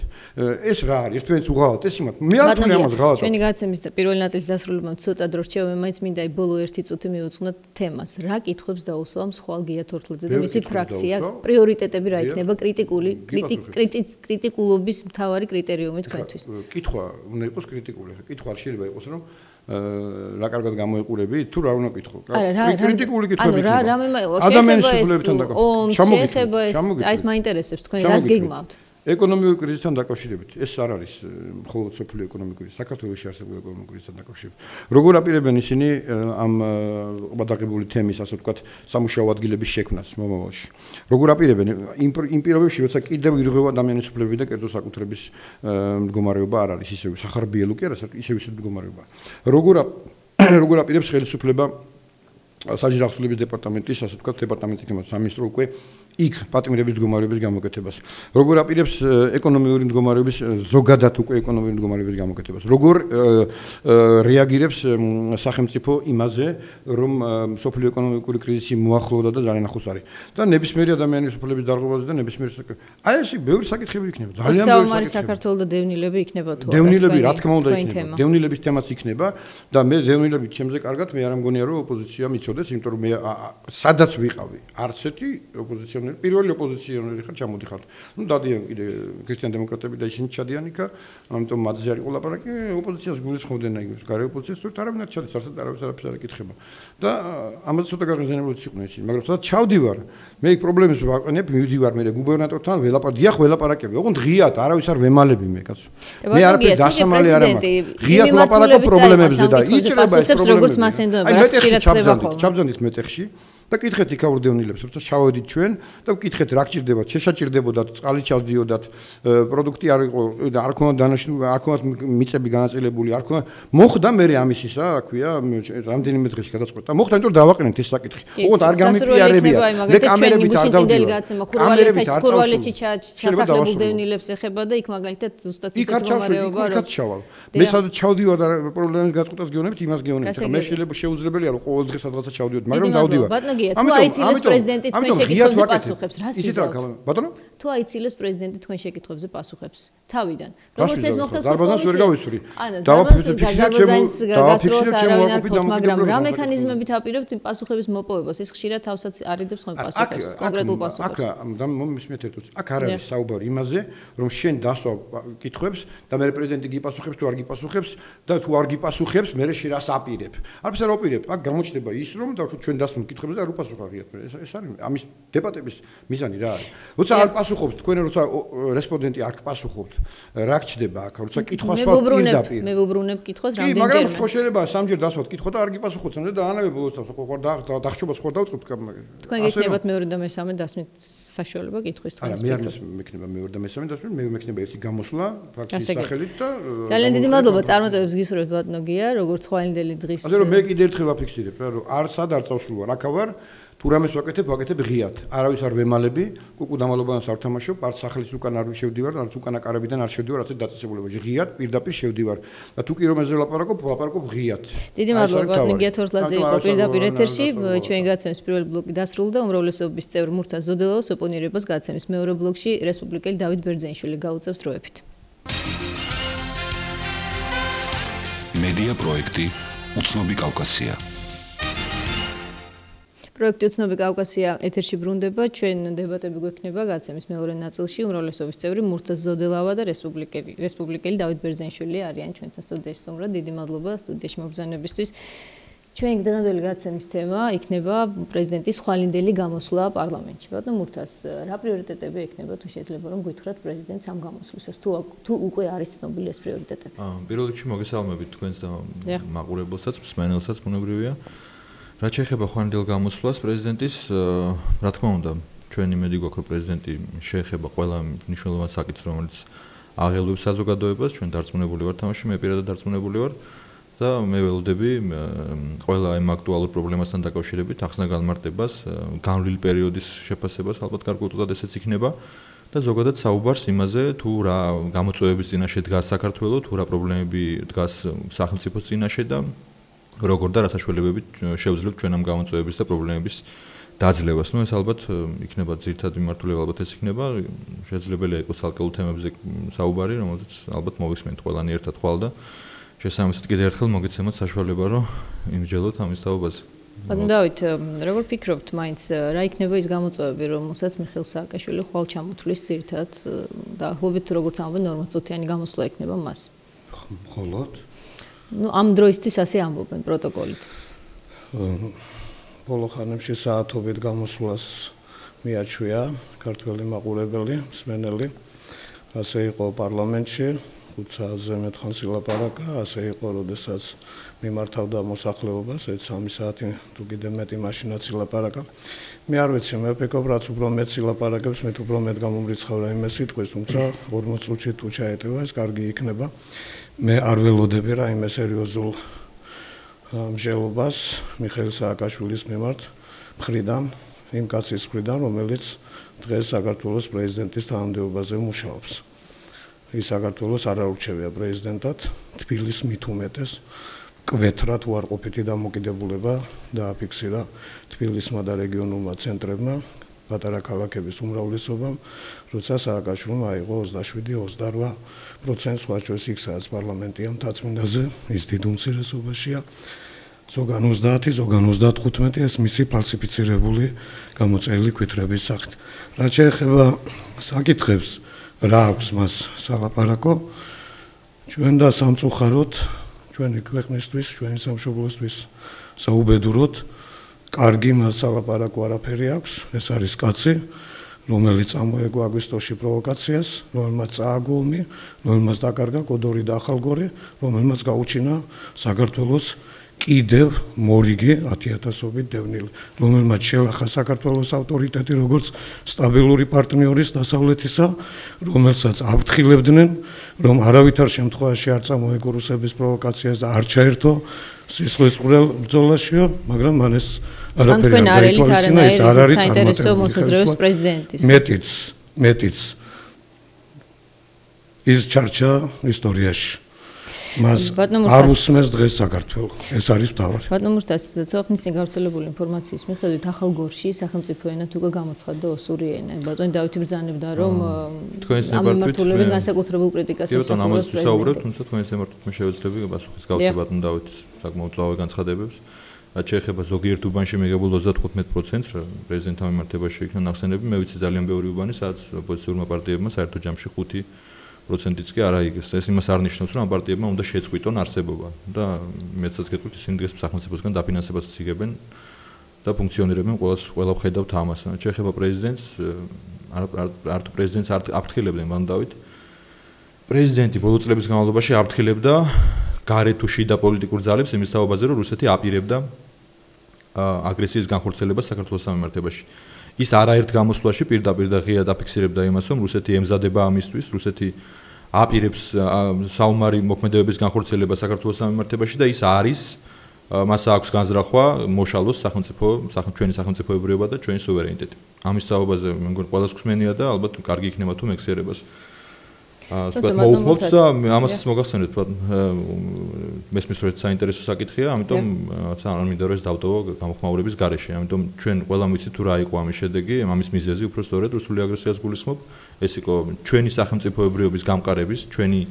ეს რა არის? ერთმანეთს უღალატე ეს იმათ. მე არ ვთვლი ამას ღალატად. ჩვენი გადაცემის პირველი ნაწილის დასრულებამ ცოტა დრო რჩევა, მე მაინც მინდა ბოლო 1 წუთი მივუძღვნოთ თემას. რა კითხვებს დაუსვამ სხვალ გია თორთლაძე და მისი ფრაქცია? პრიორიტეტები რა იქნება? კრიტიკულობის მთავარი კრიტერიუმი თქვენთვის? კითხვა უნდა იყოს კრიტიკული. კითხვა არ შეიძლება იყოს რომ რა კარგად გამოიყურები თუ რა უნდა კითხო. კრიტიკული კითხვები იქნება. ადამიანის უფლებებთან დაკავშირებით. შეხება ეს, აი ეს მაინტერესებს თქვენ რას გეგმავთ? ეკონომიკური კრიზისთან დაკავშირებით. ეს არ არის მხოლოდ სოფლიო ეკონომიკური კრიზისი, საქართველოში არსებული ეკონომიკური კრიზისთან დაკავშირებით. როგორ აპირებენ ისინი ამ ყბადაღებული თემის, ასე ვთქვათ, სამუშაო ადგილების შექმნას მომავალში? როგორ აპირებენ იმ პირობებში, როცა კიდევ ირღვევა ადამიანის უფლებები და კერძო საკუთრების მდგომარეობა არ არის ისევ სახარბიელო კი არა, ისევ მდგომარეობა. როგორ აპირებს ხელისუფლება საჯარო აღსრულების დეპარტამენტის, ასე ვთქვათ, დეპარტამენტი იქნება სამინისტრო უკვე იქ პატიმრების მდგომარეობის გამოკეთებას. როგორ აპირებს ეკონომიური მდგომარეობის ზოგადად უკვე ეკონომიური მდგომარეობის გამოკეთებას. როგორ რეაგირებს სახელმწიფო იმაზე, რომ სოფლიო ეკონომიკური კრიზისი მოახლოვდა და ძალიან ახლოს არის. და ნებისმიერი ადამიანის უფლების დარღვევაზე და ნებისმიერ აი ეს ბევრი საკითხები იქნება. ძალიან ბევრი საკითხი. საქართველოს და დევნილები იქნება თუ არა? დევნილები რა თქმა უნდა იქნება. დევნილების თემაც იქნება და მე დევნილები ჩემზე კარგად მე არ მგონია რომ ოპოზიცია მიცოდეს, იმიტომ რომ მე სადაც ვიყავი, არც ერთი ოპოზიცია პირველი ოპოზიციონერი ხარ ჩამოდიხართ. ნუ დადიან კიდე ქრისტიან-დემოკრატები და ისინი ჩადიან იქა, ამიტომ მათზე არ იყო ლაპარაკი, ოპოზიციას გულისხმობდნენ აიგებს, გარე ოპოზიციას სწორედ არავინ არ ჩადის, არც არაფერს არ ეკითხება. და ამაზე ცოტა გაღიზიანებულიც იყვნენ ისინი, მაგრამ სადაც ჩავდივარ, მე იქ პრობლემებს ვაყენებ, მივდივარ მე გუბერნატორთან ველაპარაკები, ოღონდ ღიად, არავის არ ვემალები მე კაცო. მე არაფერ დასამალი არ ამაქვს. ღიად ვლაპარაკობ პრობლემებზე და იჭრება ეს პრობლემები. როგორც მას ენდობა, რაც ხშირად ხდება ხოლმე. ჩაბძანდით მეტეხში. და კითხეთ იქაურ დევნილებს, როცა ჩავედით ჩვენ და ვკითხეთ რა გჭირდებათ, შეშაჭირდებოდათ, წყალი ჩავდიოდათ, პროდუქტი არ იყო და არ ქონდა დანიშნული, არ ქონდა მიწები განაწილებული, არ ქონდა. მოხდა მე ამის ისა, რა ქვია, რამდენიმე დღეში გადაწყვეტა. მოხდა, იმიტომ რომ დავაყენეთ ეს საკითხი. ოღონდ არ გამიპიარებია. მე კამერებით არ დავდივარ. კამერებით არ წავსულო. ჩასახლებულ დევნილებს ეხება და იქ მაგალითად ზუსტად ისეთი მდგომარეობა რომ იქაც ჩავალ. მე სადაც ჩავდივარ და პრობლემის გაწყვეტას გეუბნებით, იმას გეუბნებით. მე შეიძლება შეუძლებელია რომ ყოველ დღე სადღაცა ჩავდივარ, მაგრამ დავდივარ. თუ აიცილოს პრეზიდენტი თქვენ შეკითხვებზე პასუხებს, რა სიზავთ? ბატონო? თუ აიცილოს პრეზიდენტი თქვენ შეკითხვებზე პასუხებს, თავიდან. როგორც ეს მოხდა დარბაზას ვერ გავისვრი. მაგრამ რა მექანიზმებით აპირებთ იმ პასუხების მოპოვებას? ეს ხშირად თავსაც არიდებს ხოლმე პასუხებს, კონკრეტულ პასუხებს. აქ მომისმეთ ერთად. აქ არ არის საუბარი იმაზე, რომ შენ დასვა კითხვებს და მე პრეზიდენტი გიპასუხებს თუ არ გიპასუხებს და თუ არ გიპასუხებს, მე შე რას აპირებ? არც არ აპირებ. აქ გამოჩნდება ის, რომ და ჩვენ დასვამ კითხვებზე არ უპასუხა ღიად. ეს არის ამის დებატების მიზანი რა არის? როცა არ პასუხობს თქვენ, როცა რესპონდენტი არ პასუხობს, რა გჭდება აქ? როცა კითხვას პირდაპირ. მე ვუბრუნებ კითხვას რამდენჯერმე. კი, მაგრამ ხო შეიძლება სამჯერ დასვათ კითხვა და არ გიპასუხოთ, და ანავე ბოლოს დახშობას ხوار დავწყობთ. თქვენ გეკნებათ მეორე და მესამე დასმით საშუალება კითხვის თქვენს. არა, მე მექნება მეორე და მესამე დასმით, მე მექნება ერთი გამოსვლა ფაქტის სახელით და ძალიან დიდი მადლობა წარმატებებს გისურვებთ ბატონო გია, როგორც ხვალინდელი დღის. ასე რომ მე კიდე ერთხელ ვაფიქსირებ რა, რომ არ სად არ წავსულვარ, აქა ვარ. თუ რამეს ვაკეთებ ღიად. არავის არ ვემალები, კუკუ დამალობანას არ თამაშობ, არც სახლის უკან არ შევდივარ, არც უკანა კარებიდან არ შევდივარ, არც დაწესებულებაში. ღიად პირდაპირ შევდივარ. და თუ კი რომელზე ვლაპარაკობ ღიად. დიდი მადლობა ბატონი გიათორთლაძე იყო პირდაპირ ეთერში. ჩვენი გადაცემის პირველი ბლოკი დასრულდა. უმრავლესობის წევრ მურთაზ ზოდელაოს ოპონირებას გადაცემის მეორე ბლოკში რესპუბლიკელი დავით ბერძენიშვილი გაუწევს დროებით. მედია პროექტი უცნობი კავკასია. პროექტი უცნობი კავკასია ეთერში ბრუნდება. ჩვენ დებატები გვექნება გადაცემის მეორე ნაწილში. უმრავლესობის წევრი მურთაზ ზოდელავა და რესპუბლიკელი დავით ბერძენიშვილი არიან ჩვენთან სტუდიაში. სომრა, დიდი მადლობა სტუდიაში მობრძანებისთვის. ჩვენი დღევანდელი გადაცემის თემა იქნება პრეზიდენტის ხვალინდელი გამოსვლა პარლამენტში. ბატონ მურთაზ, რა პრიორიტეტები ექნება თუ შეიძლება რომ გითხრათ პრეზიდენტს ამ გამოსვლისას? თუ უკვე არის ცნობილი ეს პრიორიტეტები? პირველ რიგში მოგესალმებით თქვენს და მაყურებელსაც, მსმენელსაც ბუნებრივია. რაც შეეხება ხვალინდელ გამოსვლას პრეზიდენტის, რა თქმა უნდა, ჩვენი იმედი გვაქვს, რომ პრეზიდენტი შეეხება ყველა მნიშვნელოვან საკითხს, რომელიც აღელვებს საზოგადოებას, ჩვენ დარწმუნებული ვართ თამაში, მე პირადად დარწმუნებული ვარ და მე ველოდები ყველა იმ აქტუალურ პრობლემასთან დაკავშირებით ახსნა განმარტებას, განვლილი პერიოდის შეფასებას, ალბათ გარკვეულად ესეც იქნება და ზოგადად საუბარს იმაზე, თუ რა გამოწვევების წინაშე დგას საქართველო, თუ რა პრობლემები დგას სახელმწიფოს წინაშე და როგორ და რა საშუალებებით შევძლებთ ჩვენ ამ გამოწვევების და პრობლემების დაძლევას. ეს ალბათ იქნება ძირითადი მიმართულება, ალბათ ეს იქნება შესაძლებელია იყოს ალკოჰოლ თემებზე საუბარი, რომელზეც ალბათ მოვისმენთ ყველანი ერთად ხვალ და შესაბამისად კიდევ ერთხელ მოგეცემოთ საშუალება, რომ იმსჯელოთ ამის თაობაზე. ბატონ დავით, როგორ ფიქრობთ, მაინც რა იქნება ის გამოწვევები, რომელსაც მიხეილ სააკაშვილი ხვალ ჩამოთვლის ძირითადად დაახლოებით როგორც ამბობენ 40 წუთიანი გამოსვლა ექნება მას? მხოლოდ ამ დროისთვის ასე ამბობენ პროტოკოლით. ბოლო ხანებში საათობით გამოსვლას მიაჩვია ქართველი მაყურებელი, მსმენელი. ასე იყო პარლამენტში 5 საათზე მეტ ხანს ილაპარაკა, ასე იყო, როდესაც მიმართავდა მოსახლეობას, 3 საათი თუ კიდე მეტი მაშინაც ილაპარაკა. მე არ ვიცი, მე ვფიქრობ, რაც უფრო მეტ ილაპარაკებს, მით უფრო მეტ გამომრიცხავ რაიმე სიტყვის, თუმცა 40 წუთში თუ ჩაეტევა, ეს კარგი იქნება. მე არ ველოდები რაიმე სერიოზულ მსჯელობას მიხეილ სააკაშვილის მიმართ მხრიდან, იმ კაცის მხრიდან, რომელიც დღეს საქართველოს პრეზიდენტის თანამდებობაზე მუშაობს. ის საქართველოს არ აურჩევია პრეზიდენტად, თბილისს მით უმეტეს კვეთრად უარყოფითი დამოკიდებულება დააფიქსირა თბილისმა და რეგიონულმა ცენტრებმა, პატარა ქალაქების უმრავლესობამ, როცა სააკაშვილმა აიღო 27-28% სხვა შორის იქ სადაც პარლამენტია მთაწმინდაზე, ის დიდ უმცირესობაშია, ზოგან 30, ზოგან 35 ეს მისი ფალსიფიცირებული გამოწერილი კვითრების სახით. რაც შეეხება საკითხებს, რა აქვს მას სალაპარაკო, ჩვენ და სამწუხაროდ, ჩვენი ქვეყნისთვის, ჩვენი სამშობლოსთვის საუბედუროთ, კარგი მას სალაპარაკო არაფერი აქვს, ეს არის კაცი, რომელიც წამოეგო აგვისტოში პროვოკაციას, რომელმაც წააგო ომი, რომელმაც დაკარგა კოდორი და ახალგორი, რომელმაც გაუჩინა საქართველოს კიდევ მორიგი 10,000-ობით დევნილი, რომელმაც შეელახა საქართველოს ავტორიტეტი როგორც სტაბილური პარტნიორის დასავლეთისა, რომელსაც აფრთხილებდნენ, რომ არავითარ შემთხვევაში არ წამოეგო რუსების პროვოკაციას და არ ჩაერთო სისხლისღვრელ ბრძოლაშიო, მაგრამ მან ეს არაფერი არ გაითვალისწინა, ეს არ არის საინტერესო მოსაზრების პრეზიდენტის. მეტიც ის ჩარჩა ისტორიაში. მას არ უსმენს დღეს საქართველო. ეს არის მთავარი. ბატონ მურთაზ, ცოტა წინ გავრცელებული ინფორმაციის მიხედვით ახალგორში სახელმწიფო ენად უკვე გამოცხადდა ოსური ენა. ბატონი დავითი ბრძანებდა, რომ ამ მიმართულებით განსაკუთრებულ კრიტიკას ემსახურებს პრეზიდენტი. თუმცა თქვენს ემართოთ მე შევეძლები პასუხის გავცე ბატონ დავითის საკმაოდ ძვავი განცხადებებს. რაც შეეხება ზოგიერთ უბანში მიღებულ 35%-ს პრეზიდენტთან მიმართებაში იქნა ნახსენები, მე ვიცი ძალიან ბევრი უბანი, სადაც ოპოზიციურმა პარტიებმა საერთო ჯამში 5%-იც კი არ აიგეს. ეს იმას არ ნიშნავს, რომ ამ პარტიებმა უნდა შეწყვიტონ არსებობა და მეცაც გეტყვით, ისინი დღეს სახელმწიფოსგან დაფინანსებას იღებენ და ფუნქციონირებენ ყველა ხედავთ ამას. შეეხება პრეზიდენტს, არ პრეზიდენტს არ აფრთხილებდნენ ბატონ დავით. პრეზიდენტი ბოლო წლების განმავლობაში აფრთხილებდა გარეთ თუ შიდა პოლიტიკურ ძალებს იმის თაობაზე, რომ რუსეთი აპირებდა აგრესიის განხორციელებას საქართველოს სამემართებაში. ის არაერთ გამოსვლაში პირდაპირ და ღიად აფიქსირებდა იმას, რომ რუსეთი ემზადება ამისთვის, რუსეთი აპირებს საომარი მოქმედებების განხორციელებას საქართველოს სამემართებაში და ის არის მას აქვს განზრახვა მოშალოს ჩვენი სახელმწიფოებრიობა და ჩვენი სუვერენიტეტი. ამის საუბარზე მე მგონი ყველას გვსმენია და ალბათ კარგი იქნება თუ მეხსიერებას მოუხმობთ და ამასაც მოგახსენეთ მესმის რომ საინტერესო საკითხია, ამიტომ არ მინდა რომ ეს დავტოვო გამოხმაურების გარეშე. ამიტომ ჩვენ ყველამ ვიცით თუ რა იყო ამის შედეგი, ამის მიზეზი უფრო სწორედ რუსული აგრესიას გულისხმობ. ეს იყო ჩვენი სახელმწიფოებრიობის გამყარების, ჩვენი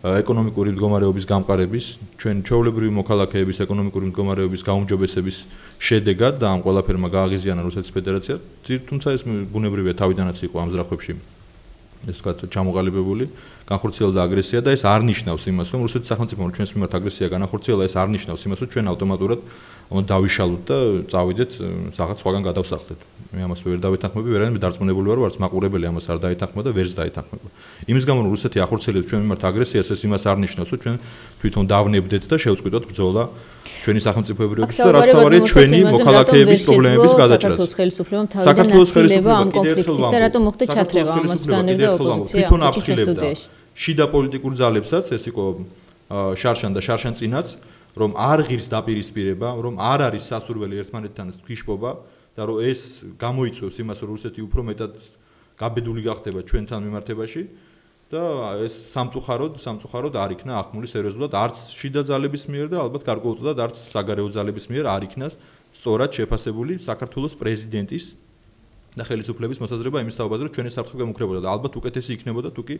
ეკონომიკური მდგომარეობის გამყარების, ჩვენ ჩვეულებრივი მოქალაქეების ეკონომიკური მდგომარეობის გაუმჯობესების შედეგად და ამ ყველაფერმა გააღიზიანა რუსეთის ფედერაცია. თუმცა ეს ბუნებრივია თავიდანაც იყო ამ ზრახვებში ეს ვთქვათ ჩამოყალიბებული, განხორციელდა აგრესია და ეს არ ნიშნავს იმას, რომ რუსეთის სახელმწიფომ ჩვენს მიმართ აგრესია განახორციელა, ეს არ ნიშნავს იმას, რომ ჩვენ ავტომატურად დავიშალოთ და წავიდეთ რაღაც სხვაგან გადავსახლდეთ. მე ამას ვერ დავეთანხმები, ვერანაირად დარწმუნებული ვარ, ვარც მაყურებელი ამას არ დაეთანხმება და ვერც დაეთანხმება. იმის გამო რომ რუსეთი ახორციელებს ჩვენ მიმართ აგრესიას, ეს იმას არ ნიშნავს, რომ ჩვენ თვითონ დავნებდეთ და შევწყვიტოთ ბრძოლა ჩვენი სახელმწიფოებრიობის და რაც თავარია ჩვენი მოქალაქეების პრობლემების გადაჭრას. საქართველოს ხელისუფლებამ თავიდან აცილება ამ კონფლიქტის და რატომ მოხდა ჩათრევა ამას ბრძანებდა ოპოზიცია თვითონ აფრთხილებდა შიდა პოლიტიკურ ძალებსაც, ეს იყო შარშან და შარშანწინაც, რომ არ ღირს დაპირისპირება, რომ არ არის სასურველი ერთმანეთთან თქიშბობა და რომ ეს გამოიწვევს იმას, რომ რუსეთი უფრო მეტად გაბედული გახდება ჩვენთან მიმართებაში და ეს სამწუხაროდ არ იქნა ახმული სერიოზულად არც შიდა ძალების მიერ და ალბათ გარკვეულწილად არც საგარეო ძალების მიერ არ იქნა სწორად შეფასებული საქართველოს პრეზიდენტის და ხელისუფლების მოსაზრება იმის თაობაზე, რომ ჩვენი საფრთხე გამუქრებოდა და ალბათ უკეთესი იქნებოდა თუ კი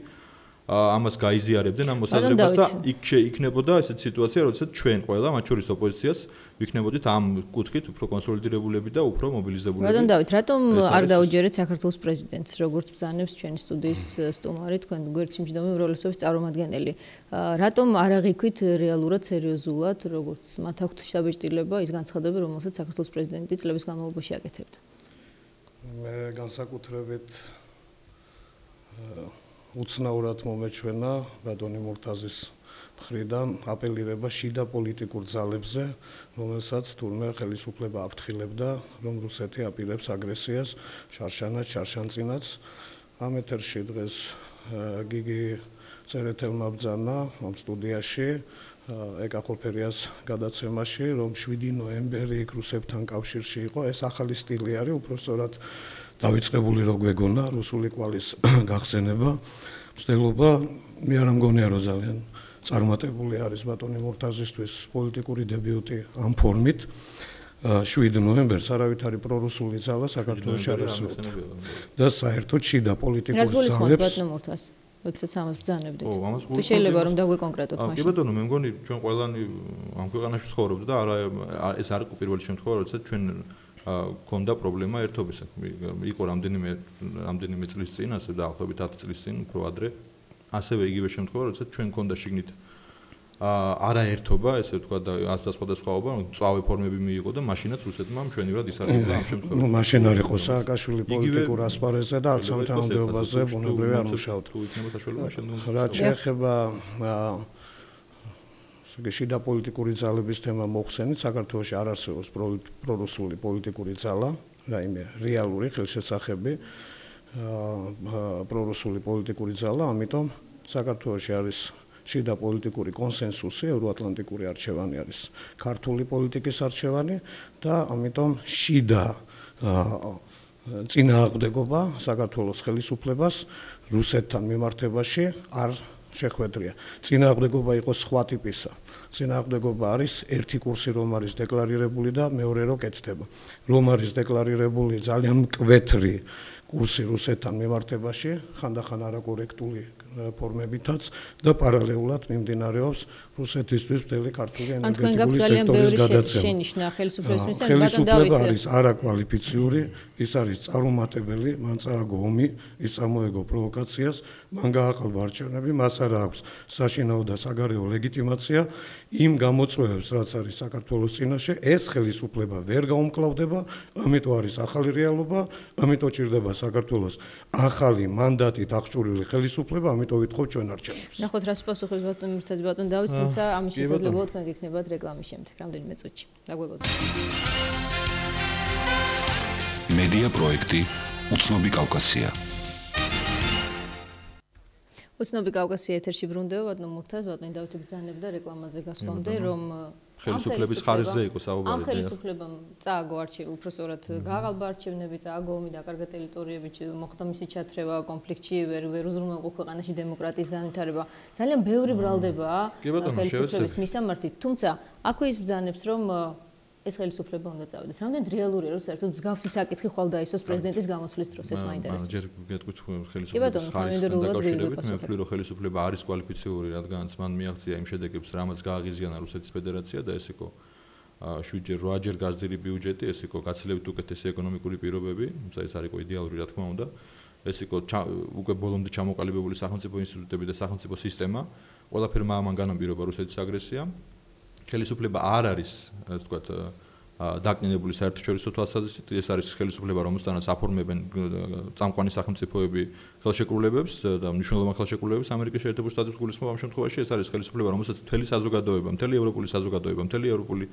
ამას გაიზიარებდნენ ამ მოსაზრებას და იქნებოდა ესეთი სიტუაცია, როდესაც ჩვენ ყველა, მათ შორის ოპოზიციაც, ვიქნებოდით ამ კუთხით უფრო კონსოლიდირებულები და უფრო მობილიზებულები. ბატონ დავით, რატომ არ დაუჯერეთ საქართველოს პრეზიდენტს, როგორც ბრძანებს ჩვენი სტუდიის სტუმარი, თქვენ გვერდში მჯდომი უმრავლესობის წარმომადგენელი. რატომ არ აღიქვით რეალურად, სერიოზულად, როგორც მათ აქვთ შტაბ-ჭრილება, ის განცხადები, რომელსაც საქართველოს პრეზიდენტი წლების განმავლობაში აკეთებდა? მე განსაკუთრებით უცნაურად მომეჩვენა ბატონი მურთაზის მხრიდან აპელირება შიდა პოლიტიკურ ძალებზე, რომელსაც თურმე ხელისუფლება აფრთხილებდა, რომ რუსეთი აპირებს აგრესიას შარშანაც, შარშანწინაც. ამ ეთერში დღეს გიგი წერეთელმა ბრძანა ამ სტუდიაში ეკახოფერიას გადაცემაში, რომ 7 ნოემბერი რუსებთან კავშირში იყო. ეს ახალი სტილი არის, უფრო სწორად დავიწყებული რო გვეგონა რუსული კვალის გახსენება. მცდელობა მე არ მგონია რომ ძალიან წარმატებული არის ბატონი მურთაზისთვის პოლიტიკური დებიუტი ამ ფორმით. 7 ნოემბერს არავითარი პრორუსული ძალა საქართველოში არ არსებობდა და საერთოდ შიდა პოლიტიკური ძალებს ბატონი მურთაზ როდესაც ამას ბრძანებდით. თუ შეიძლება რომ დაგვიკონკრეტოთ მაშინ. კი ბატონო, მე მგონი ჩვენ ყველანი ამ ქვეყანაში ცხოვრობთ და ეს არ იყო პირველი შემთხვევა, როდესაც ჩვენ ქონდა პრობლემა ერთობისა. იყო რამდენიმე წლის წინ, ასე დაახლოებით 10 წლის წინ, უფრო ადრე. ასევე იგივე შემთხვევა, როდესაც ჩვენ ქონდა შიგნით არაერთობა, ესე ვთქვა და სხვადასხვაობა, წავე ფორმები მიიღო და მაშინაც რუსეთმა მშვენივრად ისარგებლა ამ შემთხვევაში. ნუ მაშინ არ იყო სააკაშვილი პოლიტიკურ ასპარეზზე და არც ამ თანამდებობაზე ბუნებრივია არ მუშაობდა. თუ იქნება საშუალება მაშინ რაც შეეხება შიდა პოლიტიკური ძალების თემა მოხსენით, საქართველოში არ არსებობს პრორუსული პოლიტიკური ძალა, რაიმე რეალური ხელშესახები პრორუსული პოლიტიკური ძალა, ამიტომ საქართველოში არის შიდა პოლიტიკური კონსენსუსი, ევროატლანტიკური არჩევანი არის ქართული პოლიტიკის არჩევანი და ამიტომ შიდა წინააღმდეგობა საქართველოს ხელისუფლებას რუსეთთან მიმართებაში არ შეხვედრია. წინააღმდეგობა იყოს სხვა ტიპისა. წინააღმდეგობა არის ერთი კურსი რომ არის დეკლარირებული და მეორე რო კეთდება. რომ არის დეკლარირებული ძალიან მკვეთრი კურსი რუსეთთან მიმართებაში, ხანდახან არაკორექტული ფორმებითაც და პარალელურად მიმდინარეობს რუსეთისთვის მთელი ქართული ენერგეტიკული სექტორის გადაცემა. ხელისუფლება არის არაკვალიფიციური, ის არის წარუმატებელი, მან წააგო ომი, ის წამოეგო პროვოკაციას, მან გააყალბა არჩევნები, მას არ აქვს საშინაო და საგარეო ლეგიტიმაცია იმ გამოწვევებს, რაც არის საქართველოს წინაშე, ეს ხელისუფლება ვერ გაუმკლავდება, ამიტომ არის ახალი რეალობა, ამიტომ ჭირდება საქართველოს ახალი მანდატით აღჭურვილი ხელისუფლება, ამიტომ ვითხოვთ ჩვენ არჩევნებს. ნახოთ რას პასუხობს ბატონი მურთაზი ბატონ დავით, თუმცა ამის შესაძლებლობა თქვენ გექნებათ რეკლამის შემდეგ, რამდენიმე წუთში. დაგვებოდოთ. მედია პროექტი უცნობი კავკასია. უცნობი კავკასია ეთერში ბრუნდება ბატონ მურთაზ, ბატონი დავითი ბრძანებდა რეკლამაზე გასვლამდე, რომ ხელისუფლების ხარჯზე იყო საუბარი. ამ ხელისუფლებამ წააგო არჩევი, უпроსორად გააღალბა არჩევნები, წააგო ომი დაკარგა ტერიტორიები, მოხდა მისი ჩათრევა კონფლიქტში, ვერ უზრუნველყო ქვეყანაში დემოკრატიის განვითარება. ძალიან ბევრი ბრალდებაა ხელისუფლების მისამართით, თუმცა აქვე ის ბრძანებს, რომ ეს ხელისუფლება უნდა წავიდეს. რამდენად რეალურია, რომ საერთოდ მსგავსი საკითხი ხვალ დაისვას პრეზიდენტის გამოსვლის დროს, ეს მაინტერესებს. ჯერ გეტყვით ხელისუფლების ხარჯთან დაკავშირებით, მე ვთვლი, რომ ხელისუფლება არის კვალიფიციური, რადგანაც მან მიაღწია იმ შედეგებს, რამაც გააღიზიანა რუსეთის ფედერაცია და ეს იყო 7-ჯერ 8-ჯერ გაზრდილი ბიუჯეტი, ეს იყო გაცილებით უკეთესი ეკონომიკური პირობები, თუმცა ეს არ იყო იდეალური, რა თქმა უნდა. ეს იყო უკვე ბოლომდე ჩამოყალიბებული სახელმწიფო ინსტიტუტები და სახელმწიფო სისტემა, ყველაფერმა ამან განაპირობა რუსეთის აგრესია. ხელისუფლება არ არის, ასე ვთქვათ, დაკნინებული საერთაშორისო თვალსაზრისით, ეს არის ხელისუფლება, რომელთანაც აფორმებენ წამყვანი სახელმწიფოები ხელშეკრულებებს და მნიშვნელოვან ხელშეკრულებებს ამერიკის შეერთებული შტატების გულისხმობ ამ შემთხვევაში ეს არის ხელისუფლება, რომელსაც მთელი საზოგადოება, მთელი ევროპული საზოგადოება, მთელი ევროპული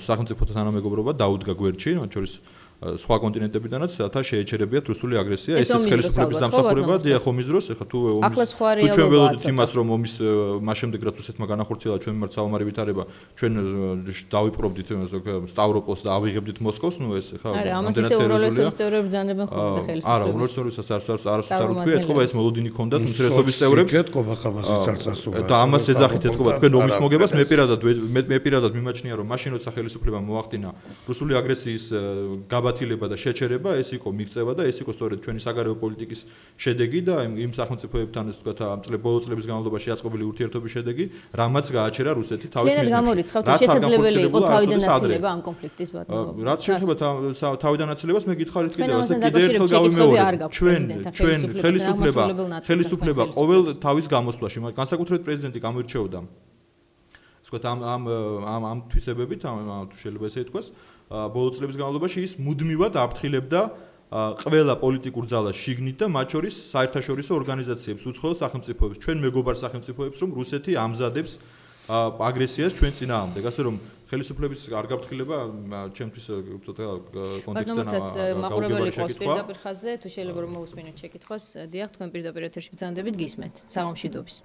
სახელმწიფოთა თანამეგობრობა დაუდგა გვერდში, მათ შორის სხვა კონტინენტებიდანაც რათა შეეჩერებიათ რუსული აგრესია, ეს ხელისუფლების დამსახურება, დიახ, ომის დროს, ეხლა თუ ჩვენ ველოდით იმას, რომ ომის მას შემდეგ რაც რუსეთმა განახორციელა ჩვენ მიმართ საომარი ვითარება, ჩვენ დავიპყრობდით სტავროპოლს და ავიღებდით მოსკოვს, ნუ ეს ეხლა არა, ამას ისე უროლესობის წევრები ბრძანებენ ხოლმე ხელისუფლებას. არა, უროლესობისას არასდროს არ ვთქვი, ეთქობა ეს მოლოდინი ქონდათ უმცირესობის წევრებს. ეთქობა ხაბაზის წარწასულას. და ამას ეძახით ეთქობა თქვენ ომის მოგებას, მე პირადად მიმაჩნია, რომ მაშინ როცა ხელისუფლებამ მოახდინა რუსული აგრესიის გაბათილება და შეჩერება, ეს იყო მიღწევა და ეს იყო სწორედ ჩვენი საგარეო პოლიტიკის შედეგი და იმ სახელმწიფოებთან, ასე ვთქვათ, ამ ბოლო წლების განმავლობაში აწყობილი ურთიერთობის შედეგი, რამაც გააჩერა რუსეთი თავის მიზნებში. გამორიცხავთ, შესაძლებელი იყო თავიდან აცილება ამ კონფლიქტის ბატონობა. რაც შეიძლება თავიდან აცილებას მე გითხარით კიდევ, ასე კიდევ ერთხელ გავიმეორე. ჩვენ ხელისუფლება ყოველ თავის გამოსვლაში, განსაკუთრებით პრეზიდენტი გამოირჩეოდა. ასე ვთქვათ, ამ თვისებებით, შეიძლება ესე ითქვას, ბოლო წლების განმავლობაში ის მუდმივად აფრთხილებდა ყველა პოლიტიკურ ძალას შიგნით და მათ შორის საერთაშორისო ორგანიზაციებს, უცხოელ სახელმწიფოებს, ჩვენ მეგობარ სახელმწიფოებს, რომ რუსეთი ამზადებს აგრესიას ჩვენ წინააღმდეგ. ასე რომ ხელისუფლების არ გაფრთხილება ჩემთვის ცოტა კონტექსტიდან მაყურებელი ყავს პირდაპირ ხაზზე, თუ შეიძლება რომ მოусმინოთ შეკითხვას, დიახ, თქვენ პირდაპირ ეთერში ბრძანდებით, გისმენთ. საღამოშიდობის.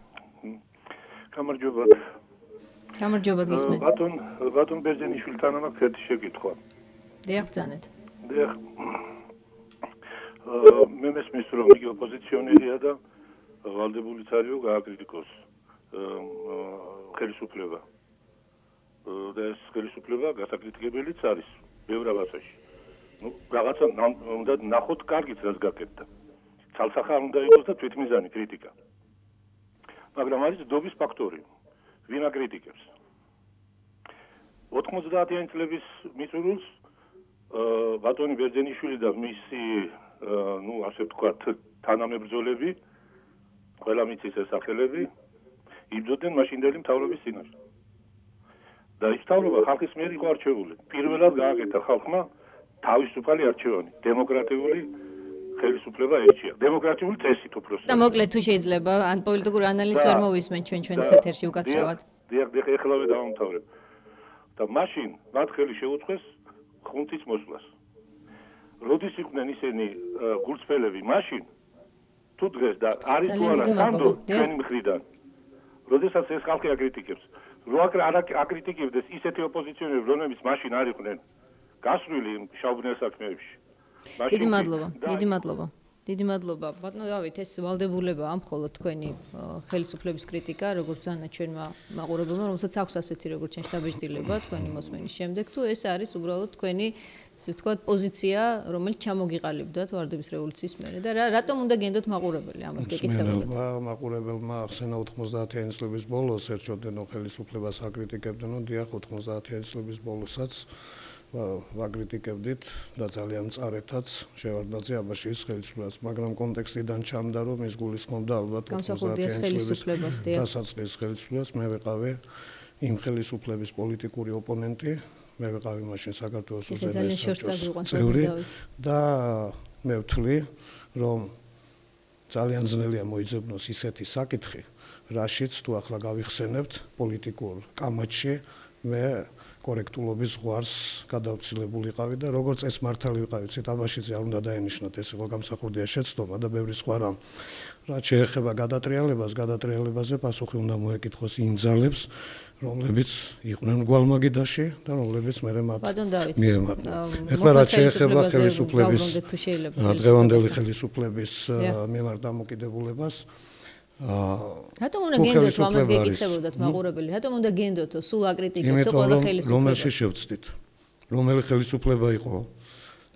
გამარჯობა. გამარჯობა გისმენთ. ბატონ ბერძენიშვილთან მაქვს ერთი შეკითხვა. დიახ, ბრძანეთ. დიახ. მე მესმის რომ იგი ოპოზიციონერია და ვალდებულიც არისო გააკრიტიკოს ხელისუფლება. და ეს ხელისუფლება გასაკრიტიკებელიც არის ბევრ რაღაცაში. ნუ რაღაცა უნდა ნახოთ კარგით რაც გაკეთდა. ცალსახა უნდა იყოს და თვითმიზანი კრიტიკა. მაგრამ არის დობის ფაქტორი. ვინ აკრიტიკებს? 90-იანი წლების მიწურულს ბატონი ბერძენიშვილი და მისი ნუ ასე ვთქვათ თანამებრძოლები, ყველა მიწის სახელები იბრძოდნენ მაშინდელი მთავრობის წინაშე. და ის მთავრობა ხალხის მიერ იყო არჩეული. პირველად გააკეთა ხალხმა თავისუფალი არჩევანი, დემოკრატიული ხელისუფლება ერჩია. დემოკრატიული წესით უბრალოდ. და მოკლედ თუ შეიძლება ან პოლიტიკური ანალიზს ვერ მოვისმენთ ჩვენს ეთერში უკაცრავად. დიახ, ეხლავე დავამთავრებ. და მაშინ მათ ხელი შეუწყეს ხუნტის მოსვლას. როდის იყვნენ ისინი გულწრფელები მაშინ თუ დღეს და არის თუ არა სანდო ჩვენი მხრიდან. როდესაც ეს ხალხი აკრიტიკებს. რო არ აკრიტიკებდეს ისეთი ოპოზიციონერები, რომლებიც მაშინ არ იყვნენ გასვლილი შავბნელ საქმეებში. დიდი მადლობა, დიდი მადლობა. დიდი მადლობა. ბატონო დავით, ეს ვალდებულებაა მხოლოდ თქვენი ხელისუფლების კრიტიკა, როგორც ძალიან ჩვენმა მაყურებელმა, რომელსაც აქვს ასეთი როგორც ჩვენ შტაბეჭდილება თქვენი მოსმენის შემდეგ, თუ ეს არის უბრალოდ თქვენი, ასე ვთქვათ, პოზიცია, რომელიც ჩამოგიყალიბდათ ვარდების რევოლუციის მერე და რატომ უნდა გენდოთ მაყურებელი ამას გეკითხებოდეთ? მაყურებელმა ახსენა 90-იანი წლების ბოლოს ერჩოდნენო ხელისუფლებას აკრიტიკებდნენ, დიახ 90-იანი წლების ბოლოსაც ვაკრიტიკებდით და ძალიან მწარეთაც შევარდნაძე აბაშის ხელისუფლებას, მაგრამ კონტექსტიდან ჩამდა რომ ის გულისხმობდა ალბათ 90-იანი წლების დასაწყის ხელისუფლებას, მე ვიყავი იმ ხელისუფლების პოლიტიკური ოპონენტი, მე ვიყავი მაშინ საქართველოს უზენაეს წევრი და მე ვთვლი რომ ძალიან ძნელია მოიძებნოს ისეთი საკითხი, რაშიც თუ ახლა გავიხსენებთ პოლიტიკურ კამათში, მე კორექტულობის ზღვარს გადავცილებული და როგორც ეს მართალი ვიყავი, ციტაბაშიძე არ უნდა დაენიშნათ, ეს იყო გამსახურდია შეცდომა და ბევრი სხვა რამ. რაც შეეხება გადატრიალებაზე პასუხი უნდა მოეკითხოს იმ ძალებს, რომლებიც იყვნენ გვალმაგიდაში და რომლებიც მერე მათ მიემართა. ეხლა რაც შეეხება ხელისუფლების დღევანდელი ხელისუფლების მიმართ დამოკიდებულებას, რატომ უნდა გენდოთ ამას გეკითხებოდათ მაყურებელი? რატომ უნდა გენდოთ სულ აკრიტიკებდო ყველა ხელისუფლება? რომელში შევწდით? რომელი ხელისუფლება იყო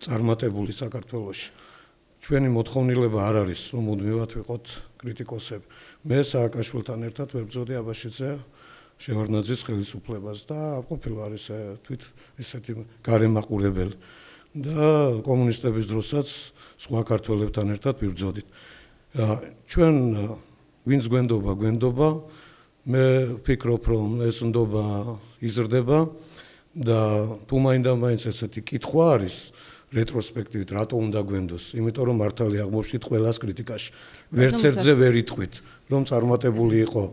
წარმატებული საქართველოში? ჩვენი მოთხოვნილება არ არის, რომ მუდმივად ვიყოთ კრიტიკოსები. მე სააკაშვილთან ერთად ვებრძოდი აბაშიძე შევარდნაძის ხელისუფლებას და ყოფილი არის თვით ესეთი გარემაყურებელი და კომუნისტების დროსაც სხვა ქართველებთან ერთად ვიბრძოდით. ჩვენ ვინც გვენდობა, მე ვფიქრობ, რომ ეს ნდობა იზრდება და თუ მაინდა-მაინც ესეთი კითხვა არის რეტროსპექტივით, რატო უნდა გვენდოს? იმიტომ რომ მართალი აღმოჩნდით ყველას კრიტიკაში. ვერც ერთზე ვერ იტყვით, რომ წარმატებული იყო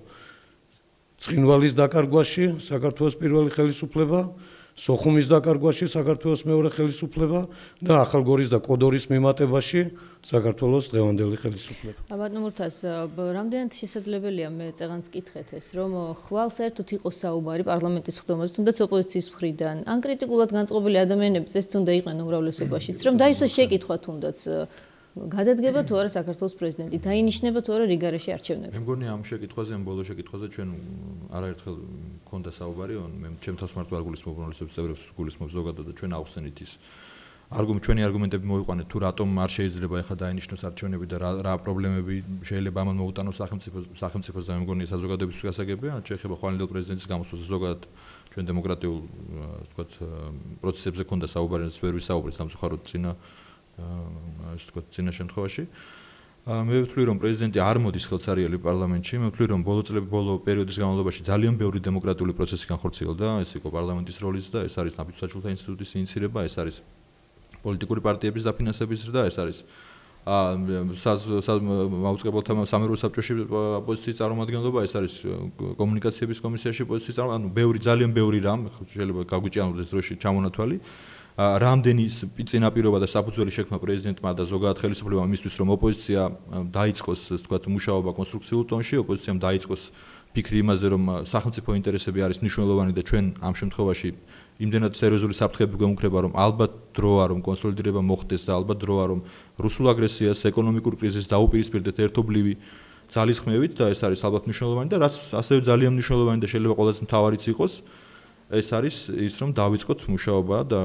ცხინვალის დაკარგვაში საქართველოს პირველი ხელისუფლება, სოხუმის დაკარგვაში საქართველოს მეორე ხელისუფლება და ახალგორის და კოდორის მიმატებაში საქართველოს დღევანდელი ხელისუფლება. ბატონო მურთას, რამდენად შესაძლებელია მე წეღანს კითხეთ ეს, რომ ხვალ საერთოდ იყოს საუბარი პარლამენტის ხდომაზე, თუნდაც ოპოზიციის მხრიდან, ან კრიტიკულად განწყობილი ადამიანების ეს თუნდა იყვნენ უმრავლესობაშიც, რომ დაისვას შეკითხვა თუნდაც გადადგება თუ არა საქართველოს პრეზიდენტი, დაინიშნება თუ არა რიგარეში არჩევნები. მე მგონი ამ შეკითხვაზე, ამ ბოლო შეკითხვაზე ჩვენ არაერთხელ გქონდა საუბარი, მე ჩემ თავს მარტო არ გულისხმობ უმრავლესობის წევრებს გულისხმობ ზოგადად და ჩვენ ავხსენით ის ჩვენი არგუმენტები მოვიყვანეთ თუ რატომ არ შეიძლება ახლა დაინიშნოს არჩევნები და რა პრობლემები შეიძლება ამან მოუტანოს სახელმწიფოს და მე მგონი საზოგადოების გასაგებია, შეიძლება ხვალინდელ პრეზიდენტის გამოსვლაზე ზოგადად ჩვენ დემოკრატიულ თქვათ პროცესებზე გქონდა საუბარი, ვერ ვისაუბრეთ სამწუხაროდ ასე თქვათ წინა შემთხვევაში. მე ვთვლი რომ პრეზიდენტი არ მოდის ხელსარიელი პარლამენტში, მე ვთვლი რომ ბოლო პერიოდის განმავლობაში ძალიან ბევრი დემოკრატიული პროცესი განხორციელდა, ეს იყო პარლამენტის როლიც და ეს არის ნაფიც საჩუქრთა ინსტიტუტის ინიციირება, ეს არის პოლიტიკური პარტიების დაფინანსების ზრდა, ეს არის მაუწყებელთა სამეურვეო საბჭოში ოპოზიციის წარმომადგენლობა, ეს არის კომუნიკაციების კომისიაში ოპოზიციის წარმომადგენლობა, ანუ ძალიან ბევრი რამ, შეიძლება გაგვიჭიანოს დროში ჩამონათვალი. რამდენი წინაპირობა და საფუძველი შექმნა პრეზიდენტმა და ზოგადად ხელისუფლებამ იმისთვის, რომ ოპოზიცია დაიწყოს, ასე ვთქვათ, მუშაობა კონსტრუქციულ ტონში, ოპოზიციამ დაიწყოს ფიქრი იმაზე, რომ სახელმწიფო ინტერესები არის მნიშვნელოვანი და ჩვენ ამ შემთხვევაში იმდენად სერიოზული საფრთხეები გვემუქრება, რომ ალბათ დროა, რომ კონსოლიდირება მოხდეს და ალბათ დროა, რომ რუსულ აგრესიას, ეკონომიკურ კრიზისს დაუპირისპირდეთ ერთობლივი ძალისხმევით და ეს არის ალბათ მნიშვნელოვანი და რაც ასევე ძალიან მნიშვნელოვანი და შეიძლება ყველაზე მთავარიც იყოს ეს არის ის რომ დავიწყოთ მუშაობა და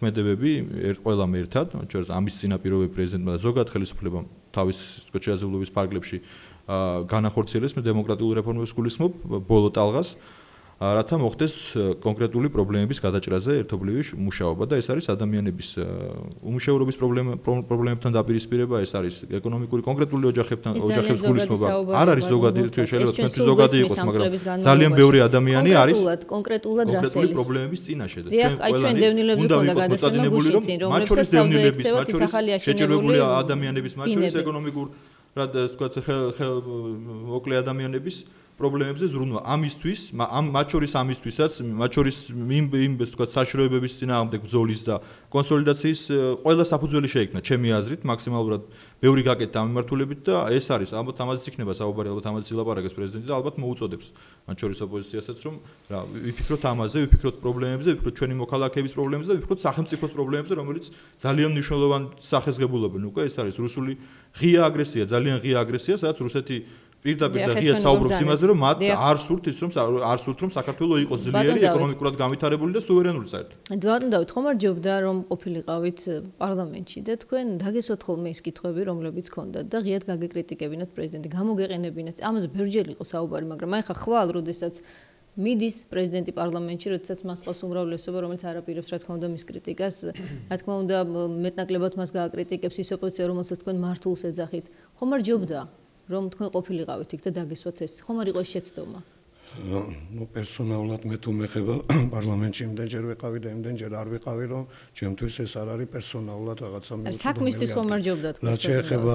ქმედებები ყველამ ერთად, ჩვენ ამის წინაპირობები პრეზიდენტმა და ზოგადად ხელისუფლებამ თავის შეაძლებლობის ფარგლებში განახორციელეს დემოკრატიული რეფორმების გულისხმობ ბოლო ტალღას, რათა მოხდეს კონკრეტული პრობლემების გადაჭრაზე ერთობლივი მუშაობა და ეს არის ადამიანების უმუშევრობის პრობლემებთან დაპირისპირება, ეს არის ეკონომიკური კონკრეტული ოჯახებთან გულისხმობა. არ არის ზოგადი, შეიძლება თქვენთვის ზოგადი იყოს, მაგრამ ძალიან ბევრი ადამიანი არის კონკრეტულად რასელი პრობლემების წინაშე და ჩვენ დევნილებს გქონდა გადაცემა გუშინ, რომლებსაც თავზე ექცევათ ის ახალი აშენებული ადამიანების, მათ შორის ეკონომიკურ რა თქვათ მოკლე ადამიანების პრობლემებზე ზრუნვა ამისთვის, მათ შორის ამისთვისაც, მათ შორის იმ თქვათ საშიშროებების წინააღმდეგ ბრძოლის და კონსოლიდაციის ყველა საფუძველი შეიქმნა, ჩემი აზრით, მაქსიმალურად ბევრი გაკეთდა ამ მიმართულებით და ეს არის, ალბათ ამაზეც იქნება საუბარი, ალბათ ამაზეც ილაპარაკებს პრეზიდენტი და ალბათ მოუწოდებს მათ შორის ოპოზიციასაც, რომ რა ვიფიქროთ ამაზე, ვიფიქროთ პრობლემებზე, ვიფიქროთ ჩვენი მოქალაქეების პრობლემებზე და ვიფიქროთ სახელმწიფოს პრობლემებზე, რომელიც ძალიან მნიშვნელოვან სახესგებულობენ უკვე, ეს არის რუსული ღია აგრესია, ძალიან ღია აგრესია, სადაც რუსეთი პირდაპირ და ღიად საუბრობს იმაზე, რომ მათ არ სურთ რომ საქართველოს იყოს ძლიერი, ეკონომიკურად განვითარებული და სუვერენული საერთოდ. ბატონ დავით, ხომ არ ჯობდა რომ ყოფილიყავით პარლამენტში და თქვენ დაგესვათ ხოლმე ის კითხვები, რომლებიც ქონდათ და ღიად გაგეკრიტიკებინათ პრეზიდენტი, გამოგეყენებინათ. ამაზე ბევრჯერ იყო საუბარი, მაგრამ აი ხა ხვალ როდესაც მიდის პრეზიდენტი პარლამენტში, როდესაც მას ყავს უმრავლესობა, რომელიც არაპირებს რა თქმა უნდა მის კრიტიკას, რა თქმა უნდა მეტნაკლებად მას გააკრიტიკებს ის ოპოზიცია, რომელსაც თქვენ მართულს ეძახით. ხომ არ ჯობდა რომ თქვენ ყოფილიყავით იქ და დაგესვათ ეს, ხომ არ იყო ეს შეცდომა? პერსონალურად მე თუ მეხება პარლამენტში იმდენჯერ ვიყავი და იმდენჯერ არ ვიყავი, რომ ჩემთვის ეს არ არის პერსონალურად რაღაცა საქმისთვის ხომ არ ჯობდა თქვენ? რაც შეეხება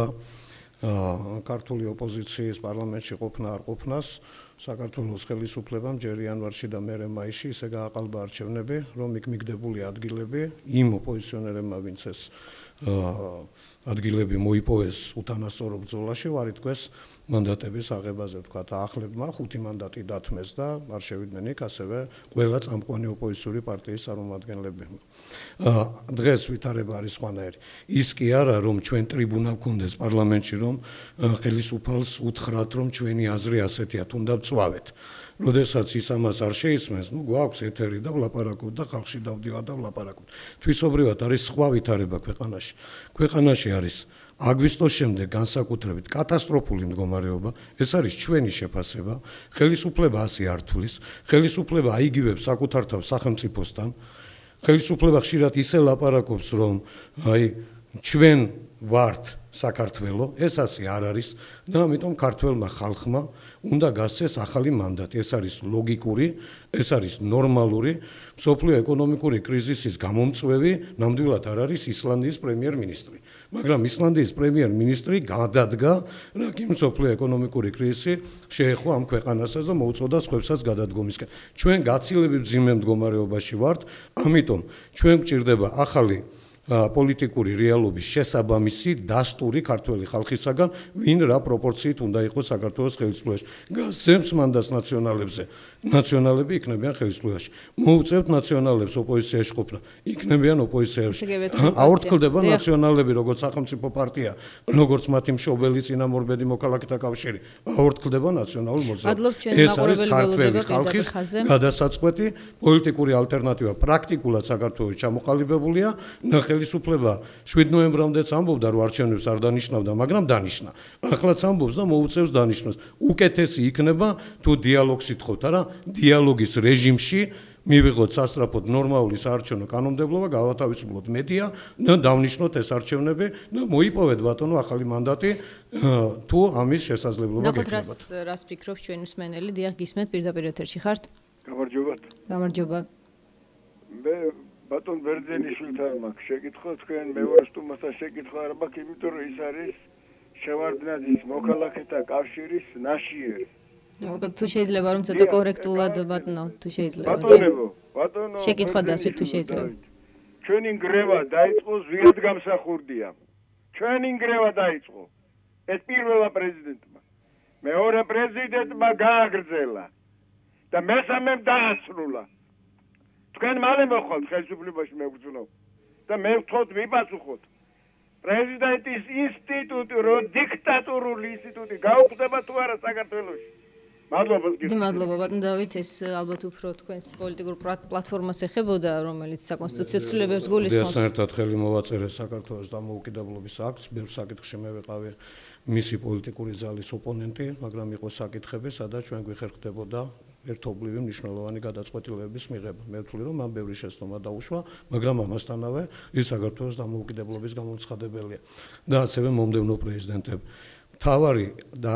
ქართული ოპოზიციის პარლამენტში ყოფნა არ ყოფნას საქართველოს ხელისუფლებამ ჯერ იანვარში და მერე მაისში ისე გააყალბა არჩევნები, რომ იქ მიგდებული ადგილები იმ ოპოზიციონერებმა, ვინც ეს ადგილები მოიპოვეს უთანასწორო ბრძოლაში, ვარ ითქვეს მანდატების აღებაზე, ვთქვათ, ახლებმა 5 მანდატი დათმეს და არ შევიდნენ იქ ასევე ყველა წამყვანი ოპოზიციური პარტიის წარმომადგენლები. დღეს ვითარება არის სხვანაირი. ის კი არა, რომ ჩვენ ტრიბუნა გქონდეს პარლამენტში, რომ ხელისუფალს უთხრათ, რომ ჩვენი აზრი ასეთია, თუნდა ვწვავეთ. როდესაც ის ამას არ შეისმენს, გვაქვს ეთერი და ვლაპარაკობთ და ხალხში დავდივართ და ვლაპარაკობთ. თვისობრივად არის სხვა ვითარება ქვეყანაში. ქვეყანაში არის აგვისტოს შემდეგ განსაკუთრებით კატასტროფული მდგომარეობა, ეს არის ჩვენი შეფასება, ხელისუფლება ასე არ თulis, ხელისუფლება აიგივებს საკუთარ თავს სახელმწიფოსთან, ხელისუფლება ხშირად ისე ლაპარაკობს, რომ აი ჩვენ ვართ საქართველო, ეს ასე არ არის და ამიტომ ქართველმა ხალხმა უნდა გასცეს ახალი მანდატი. ეს არის ლოგიკური, ეს არის ნორმალური, მსოფლიო ეკონომიკური კრიზისის გამომწვევი ნამდვილად არ არის ისლანდიის პრემიერ-მინისტრი. მაგრამ ისლანდიის პრემიერ-მინისტრი გადადგა, რა კი მსოფლიო ეკონომიკური კრიზისი შეეხო ამ ქვეყანასაც და მოუწოდა სხვებსაც გადადგომისკენ. ჩვენ გაცილებით მძიმე მდგომარეობაში ვართ, ამიტომ ჩვენ გვჭირდება ახალი პოლიტიკური რეალობის შესაბამისი დასტური ქართველი ხალხისაგან, ვინ რა პროპორციით უნდა იყოს საქართველოს ხელისუფლებაში. გასცემს მანდატს ნაციონალებზე, ნაციონალები იქნებიან ხელისუფლებაში. მოუწევთ ნაციონალებს ოპოზიციაში ყოფნა, იქნებიან ოპოზიციაში. აორთქლდება ნაციონალები, როგორც სახელმწიფო პარტია, როგორც მათი მშობელი წინამორბედი მოქალაქეთა კავშირი, აორთქლდება ნაციონალურ მოძრაობას. ეს არის ქართველი ხალხის გადასაწყვეტი პოლიტიკური ალტერნატივა. პრაქტიკულად საქართველოს ჩამოყალიბებულია. ხელისუფლება 7 ნოემბრამდეც ამბობდა, რომ არჩევნებს არ დანიშნავდა, მაგრამ დანიშნა. ახლაც ამბობს და მოუწევს დანიშნოს. უკეთესი იქნება თუ დიალოგს ითხოვთ, არა, დიალოგის რეჟიმში მივიღოთ სასწრაფოდ ნორმალური საარჩევნო კანონმდებლობა, გავათავისუფლოთ მედია და დავნიშნოთ ეს არჩევნები და მოიპოვეთ ბატონო ახალი მანდატი თუ ამის შესაძლებლობა გექნებათ. ნახოთ რას ფიქრობს ჩვენი მსმენელი, დიახ, გისმენთ პირდაპირ ეთერში ხართ? გამარჯობათ. გამარჯობა. მე ბატონ ბერძენიშვილთან მაქვს შეკითხვა, თქვენ მეორე სტუმართან შეკითხვა არ მაქვს, იმიტომ რომ ის არის შევარდნაძის მოქალაქეთა კავშირის ნაშიერი. თუ შეიძლება რომ ცოტა კორექტულად ბატონო, თუ შეიძლება. ბატონო, შეკითხვა დასვით თუ შეიძლება. ჩვენი ნგრევა დაიწყო ზვიად გამსახურდია. ჩვენი ნგრევა დაიწყო. ეს პირველმა პრეზიდენტმა. მეორე პრეზიდენტმა გააგრძელა და მესამემ დაასრულა. თქვენ მალე მოხვალთ ხელისუფლებაში მეგრძნობ და მე ვთხოვთ მიპასუხოთ. პრეზიდენტის ინსტიტუტი, რომ დიქტატურული ინსტიტუტი გაუქმდება თუ არა საქართველოში. მადლობა. მადლობა ბატონ დავით, ეს ალბათ უფრო თქვენს პოლიტიკურ პლატფორმას ეხებოდა, რომელიც საკონსტიტუციო ცვლილებებს გულისხმობს. ერთად ხელი მოვაწერე საქართველოს დამოუკიდებლობის აქტს, ბევრ საკითხში მე ვიყავი მისი პოლიტიკური ძალის ოპონენტი, მაგრამ იყო საკითხები, სადაც ჩვენ გვიხერხდებოდა ერთობლივი მნიშვნელოვანი გადაწყვეტილებების მიღება. მე ვთვლი, რომ ამ ბევრი შეცდომა დაუშვა, მაგრამ ამასთანავე ის საქართველოს დამოუკიდებლობის გამოცხადებელია და ასევე მომდევნო პრეზიდენტები. თავარი და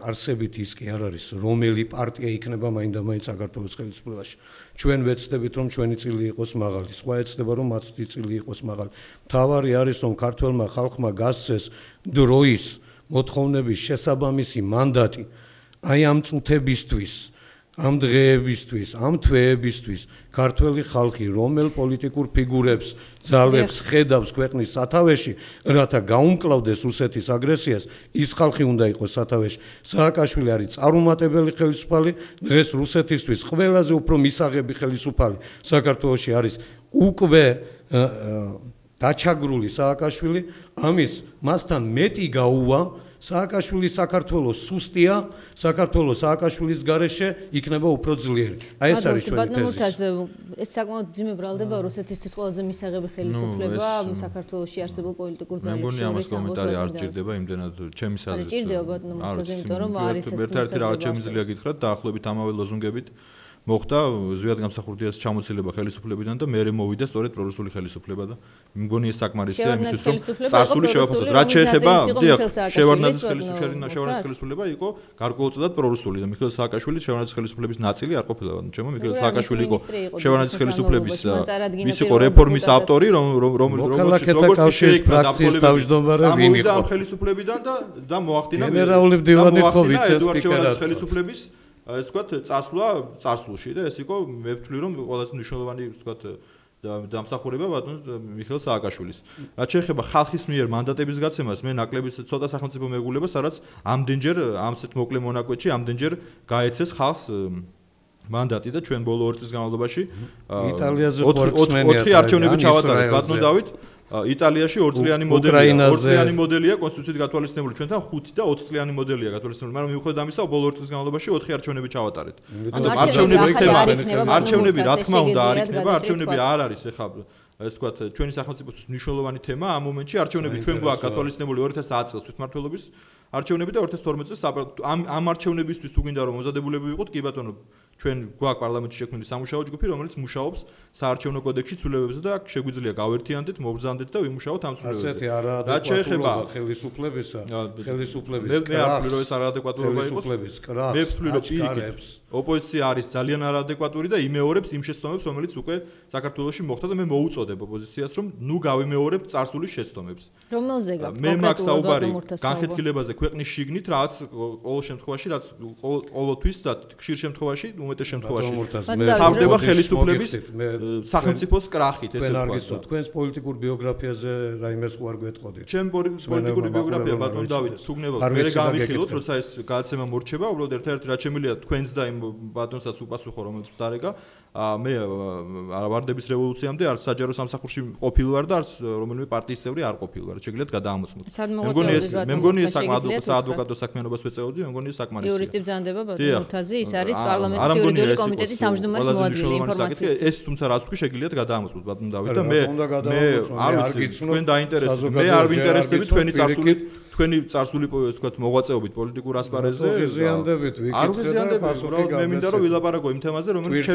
არსებით ის კი არ არის, რომელი პარტია იქნება მაინდა-მაინც საქართველოს ხელისუფლებაში. ჩვენ ვეცდებით, რომ ჩვენი წილი იყოს მაღალი, სხვა ეცდება, რომ მათი წილი იყოს მაღალი. თავარი არის, რომ ქართველმა ხალხმა გასცეს დროის მოთხოვნების შესაბამისი მანდატი აი ამ წუთებისთვის, ამ დღეებისთვის, ამ თვეებისთვის ქართველი ხალხი რომელ პოლიტიკურ ფიგურებს ძალებს ხედავს ქვეყნის სათავეში, რათა გაუმკლავდეს რუსეთის აგრესიას, ის ხალხი უნდა იყოს სათავეში. სააკაშვილი არის წარუმატებელი ხელისუფალი, დღეს რუსეთისთვის ყველაზე უფრო მისაღები ხელისუფალი საქართველოში არის უკვე დაჩაგრული სააკაშვილი, ამის მასთან მეტი გაუვა სააკაშვილი საქართველოს სუსტია, საქართველოს სააკაშვილის გარეშე იქნება უფრო ძლიერი. აი ეს არის ჩვენი თეზისი. ეს საკმაოდ ძიმე ბრალდება რუსეთისთვის ყველაზე მისაღები ხელისუფლება საქართველოში არსებულ პოლიტიკურ ძალებს. მე მგონი ამას კომენტარი არ ჭირდება, იმდენად ჩემი აზრით. ჭირდება ბატონო მურთაზ, იმიტომ რომ არის ეს ერთ-ერთი რაღაც შემიძლია გითხრათ, დაახლოებით ამავე ლოზუნგებით მოხდა ზვიად გამსახურდიას ჩამოცილება ხელისუფლებიდან და მე მოვიდა სწორედ პრორუსული ხელისუფლება და მგონი ეს საკმარისია იმისთვის რომ წარსული შევაფასოთ. რაც შეეხება შევარდნაძის ხელისუფლება იყო გარკვეულწილად პრორუსული და მიხეილ სააკაშვილის შევარდნაძის ხელისუფლების ნაწილი არ ყოფილა. ჩემო მიხეილ სააკაშვილი იყო შევარდნაძის ხელისუფლების ის იყო რეფორმის ავტორი რომელიც როგორც კავშირის ფრაქციის თავმჯდომარე ვინ იყო ხელისუფლებიდან და მოახდინა გენერალური მდივანი ხო ვიცე-სპიკერად ხელისუფლების ეს ვთქვათ წასვლა წარსულში და ეს იყო მე ვთვლი რომ ყველაზე მნიშვნელოვანი ვთქვათ დამსახურება ბატონ მიხეილ სააკაშვილის. რაც შეეხება ხალხის მიერ მანდატების გაცემას, მე ნაკლების ცოტა სახელმწიფო მეგულება, სადაც ამდენჯერ ამსეთ მოკლე მონაკვეთში ამდენჯერ გაეცეს ხალხს მანდატი და ჩვენ ბოლო 2 წლის განმავლობაში იტალიაზე ხორცმენია 4 არჩევნები ჩავატარეთ ბატონ დავით იტალიაში 2 წლიანი მოდელია კონსტიტუციით გათვალისწინებული ჩვენთან 5 და 20 წლიანი მოდელია გათვალისწინებული მაგრამ მიუხედავად ამისა ბოლო 2 წლის განმავლობაში 4 არჩევნები ჩავატარეთ. არჩევნები რა თქმა უნდა არ იქნება არჩევნები არ არის ეხლა ეს ვთქვათ ჩვენი სახელმწიფოსთვის მნიშვნელოვანი თემა ამ მომენტში არჩევნები ჩვენ გვაქვს გათვალისწინებული 2010 წელს თვითმმართველობის არჩევნები და 2012 წელს ამ არჩევნებისთვის თუ გინდა რომ მოზადებულები ვიყოთ კი ბატონო ჩვენ გვაქვს პარლამენტში შექმნილი სამუშაო ჯგუფი რომელიც მუშაობს საარჩევნო კოდექსში ცვლილებებზე და შეგვიძლია გავერთიანდეთ მობრძანდეთ და ვიმუშაოთ ამ ცვლილებებზე. ასეთი არაადეკვატურობა ხელისუფლებისა მე არ ვთვლი რომ ეს არაადეკვატურობა იყოს მე ვთვლი რომ პირიქით ოპოზიცია არის ძალიან არაადეკვატური და იმეორებს იმ შეცდომებს რომელიც უკვე საქართველოში მოხდა და მე მოუწოდებ ოპოზიციას რომ ნუ გავიმეორებთ წარსულის შეცდომებს. რომელზე გაქვთ მე მაქვს საუბარი განხეთქილებაზე ქვეყნის შიგნით რაც ყოველ შემთხვევაში რაც ყოველთვის და ხშირ შემთხვევაში უმეტეს შემთხვევაში ხარდება ხელისუფლების სახელმწიფოს კრახით ესე ვთქვა. თქვენს პოლიტიკურ ბიოგრაფიაზე რაიმეს უარ გვეტყოდით. ჩემ პოლიტიკური ბიოგრაფია ბატონ დავით სუგნებელს მე გავიხილოთ როცა ეს გადაცემა მორჩება უბრალოდ ერთ-ერთი რაც შემიძლია თქვენს და იმ ბატონსაც უპასუხო რომელიც დარეგა მე ვარდების რევოლუციამდე არც საჯარო სამსახურში ყოფილ ვარ და არც რომელიმე პარტიის წევრი არ ყოფილ ვარ შეგიძლიათ გადაამოწმოთ. მე მგონი ეს საადვოკატო საქმიანობას ვეწეოდი მე მგონი ეს საკმარისია. იურისტი ბრძანდება ბატონ მურთაზი ის არის პარლამენტის იურიდიული კომიტეტის თავმჯდომარის მოადვილი ინფორმაციის. ეს თუმცა რაც თქვი შეგიძლიათ გადაამოწმოთ ბატონ დავით და მე არ ვიცი თქვენ დაინტერესებთ მე არ ვინტერესდები თქვენი წარსულით თქვენი წარსული ვთქვათ მოღვაწეობით პოლიტიკურ ასპარეზზე ზიანდებით ვიკითხე და პასუხი მე მინდა რომ ვილაპარაკო იმ თემაზე რომელიც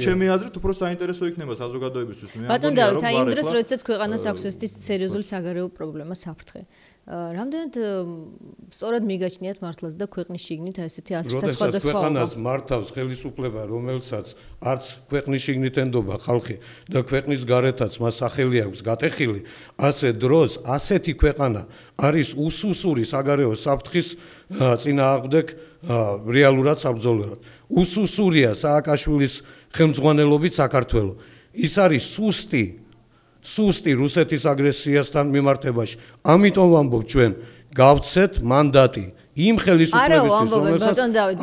ჩემი აზრით უფრო საინტერესო იქნება საზოგადოებისთვის. ბატონ დავით აი იმ დროს როდესაც ქვეყანას აქვს ეს სერიოზული საგარეო პრობლემა საფრთხე რამდენად სწორად მიგაჩნიათ მართლაც და ქვეყნის შიგნით ესეთი ასრთა სხვადასხვა ქვეყანას მართავს ხელისუფლება რომელსაც არც ქვეყნის შიგნით ენდობა ხალხი და ქვეყნის გარეთაც მას სახელი აქვს გატეხილი ასე დროს ასეთი ქვეყანა არის უსუსური საგარეო საფრთხის წინააღმდეგ რეალურად საბრძოლველად. უსუსურია სააკაშვილის ხელმძღვანელობით საქართველო. ის არის სუსტი რუსეთის აგრესიასთან მიმართებაში. ამიტომ ვამბობ ჩვენ გავცეთ მანდატი იმ ხელისუფლებისთვის რომელსაც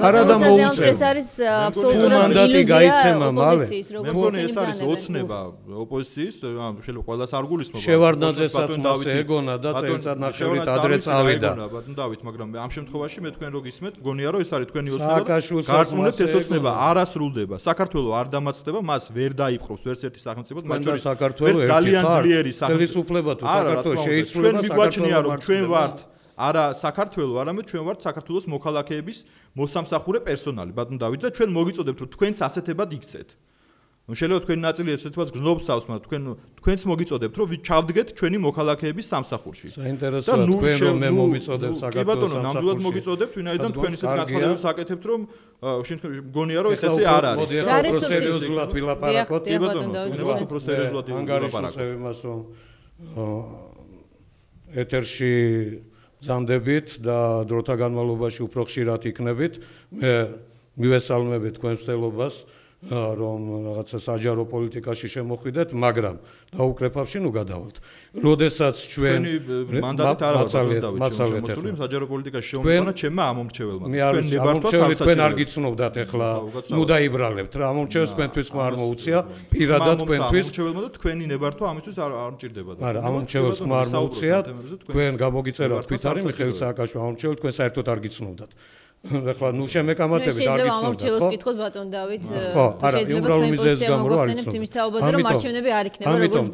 არა და მოუწევს ეს არის აბსოლუტურად ილუზია ოპოზიციის როგორც მეგონი ეს არის ოცნება ოპოზიციის შეიძლება ყველას არ გულისხმობა შევარდნაძესაც მასე ეგონა და წელიწად ნახევრით ადრე წავიდა ბატონ დავით მაგრამ ამ შემთხვევაში მე თქვენ რო გისმენთ გონია რომ ეს არის თქვენი ოცნება გარწმუნებთ ეს ოცნება არ ასრულდება საქართველოს არ დამაცდება მას ვერ დაიპყრობს ვერც ერთი სახელმწიფო მათ შორის საქართველოს ძალიან ძლიერი ხელისუფლება თუ საქართველოს შეიცვლება მიგვაჩნია რომ ჩვენ ვართ არა საქართველოს, არამედ ჩვენ ვართ საქართველოს მოქალაქეების მოსამსახურე პერსონალი, ბატონ დავით და ჩვენ მოგიწოდებთ რომ თქვენს ასეთებად იქცეთ. შეიძლება თქვენი ნაწილი ესეთებას გზნობს თავს, მაგრამ თქვენს მოგიწოდებთ რომ ჩავდგეთ ჩვენი მოქალაქეების სამსახურში. საინტერესოა თქვენ რომ მე მომიწოდებ საქართველოს სამსახურში. ნამდვილად მოგიწოდებთ, ვინაიდან თქვენ ისეთ განცხადებებს აკეთებთ რომ გონია რომ ეს ესე არ არის. რა სერიოზულად ვილაპარაკოთ? კი ბატონო, უფრო სერიოზულად ვილაპარაკოთ. იმას რომ ეთერში ზამდებით და დროთა განმავლობაში უფრო ხშირად იქნებით. მე მივესალმებით თქვენს მცდელობას რომ რაღაცა საჯარო პოლიტიკაში შემოხვიდეთ, მაგრამ დაუკრეფავში ნუ გადავალთ. როდესაც ჩვენ მანდატით არ მოცალეთ საჯარო პოლიტიკაში შემოყვანა ჩემმა ამომრჩეველმა. თქვენ არ გიცნობდათ ეხლა ნუ დაიბრალებთ რა ამომრჩეველს თქვენთვის ხმა არ მოუწია პირადად თქვენთვის ამომრჩეველმა და თქვენი ნებართვა ამისთვის არ მჭირდება. არა ამომრჩეველს ხმა არ მოუწია თქვენ გამოგიწერა თქვით არის მიხეილ სააკაშვილი ამომრჩეველი თქვენ საერთოდ არ გიცნობდათ. ეხლა ნუ შემეკამათებით არ გიცნობდათ ხო? შეიძლება ვკითხოთ ბატონ დავით. ხო, არა, უბრალოდ მიზეზის გამო არ იცნობ. იმის თაობაზე რომ არჩევნები არ იქნება, ამიტომ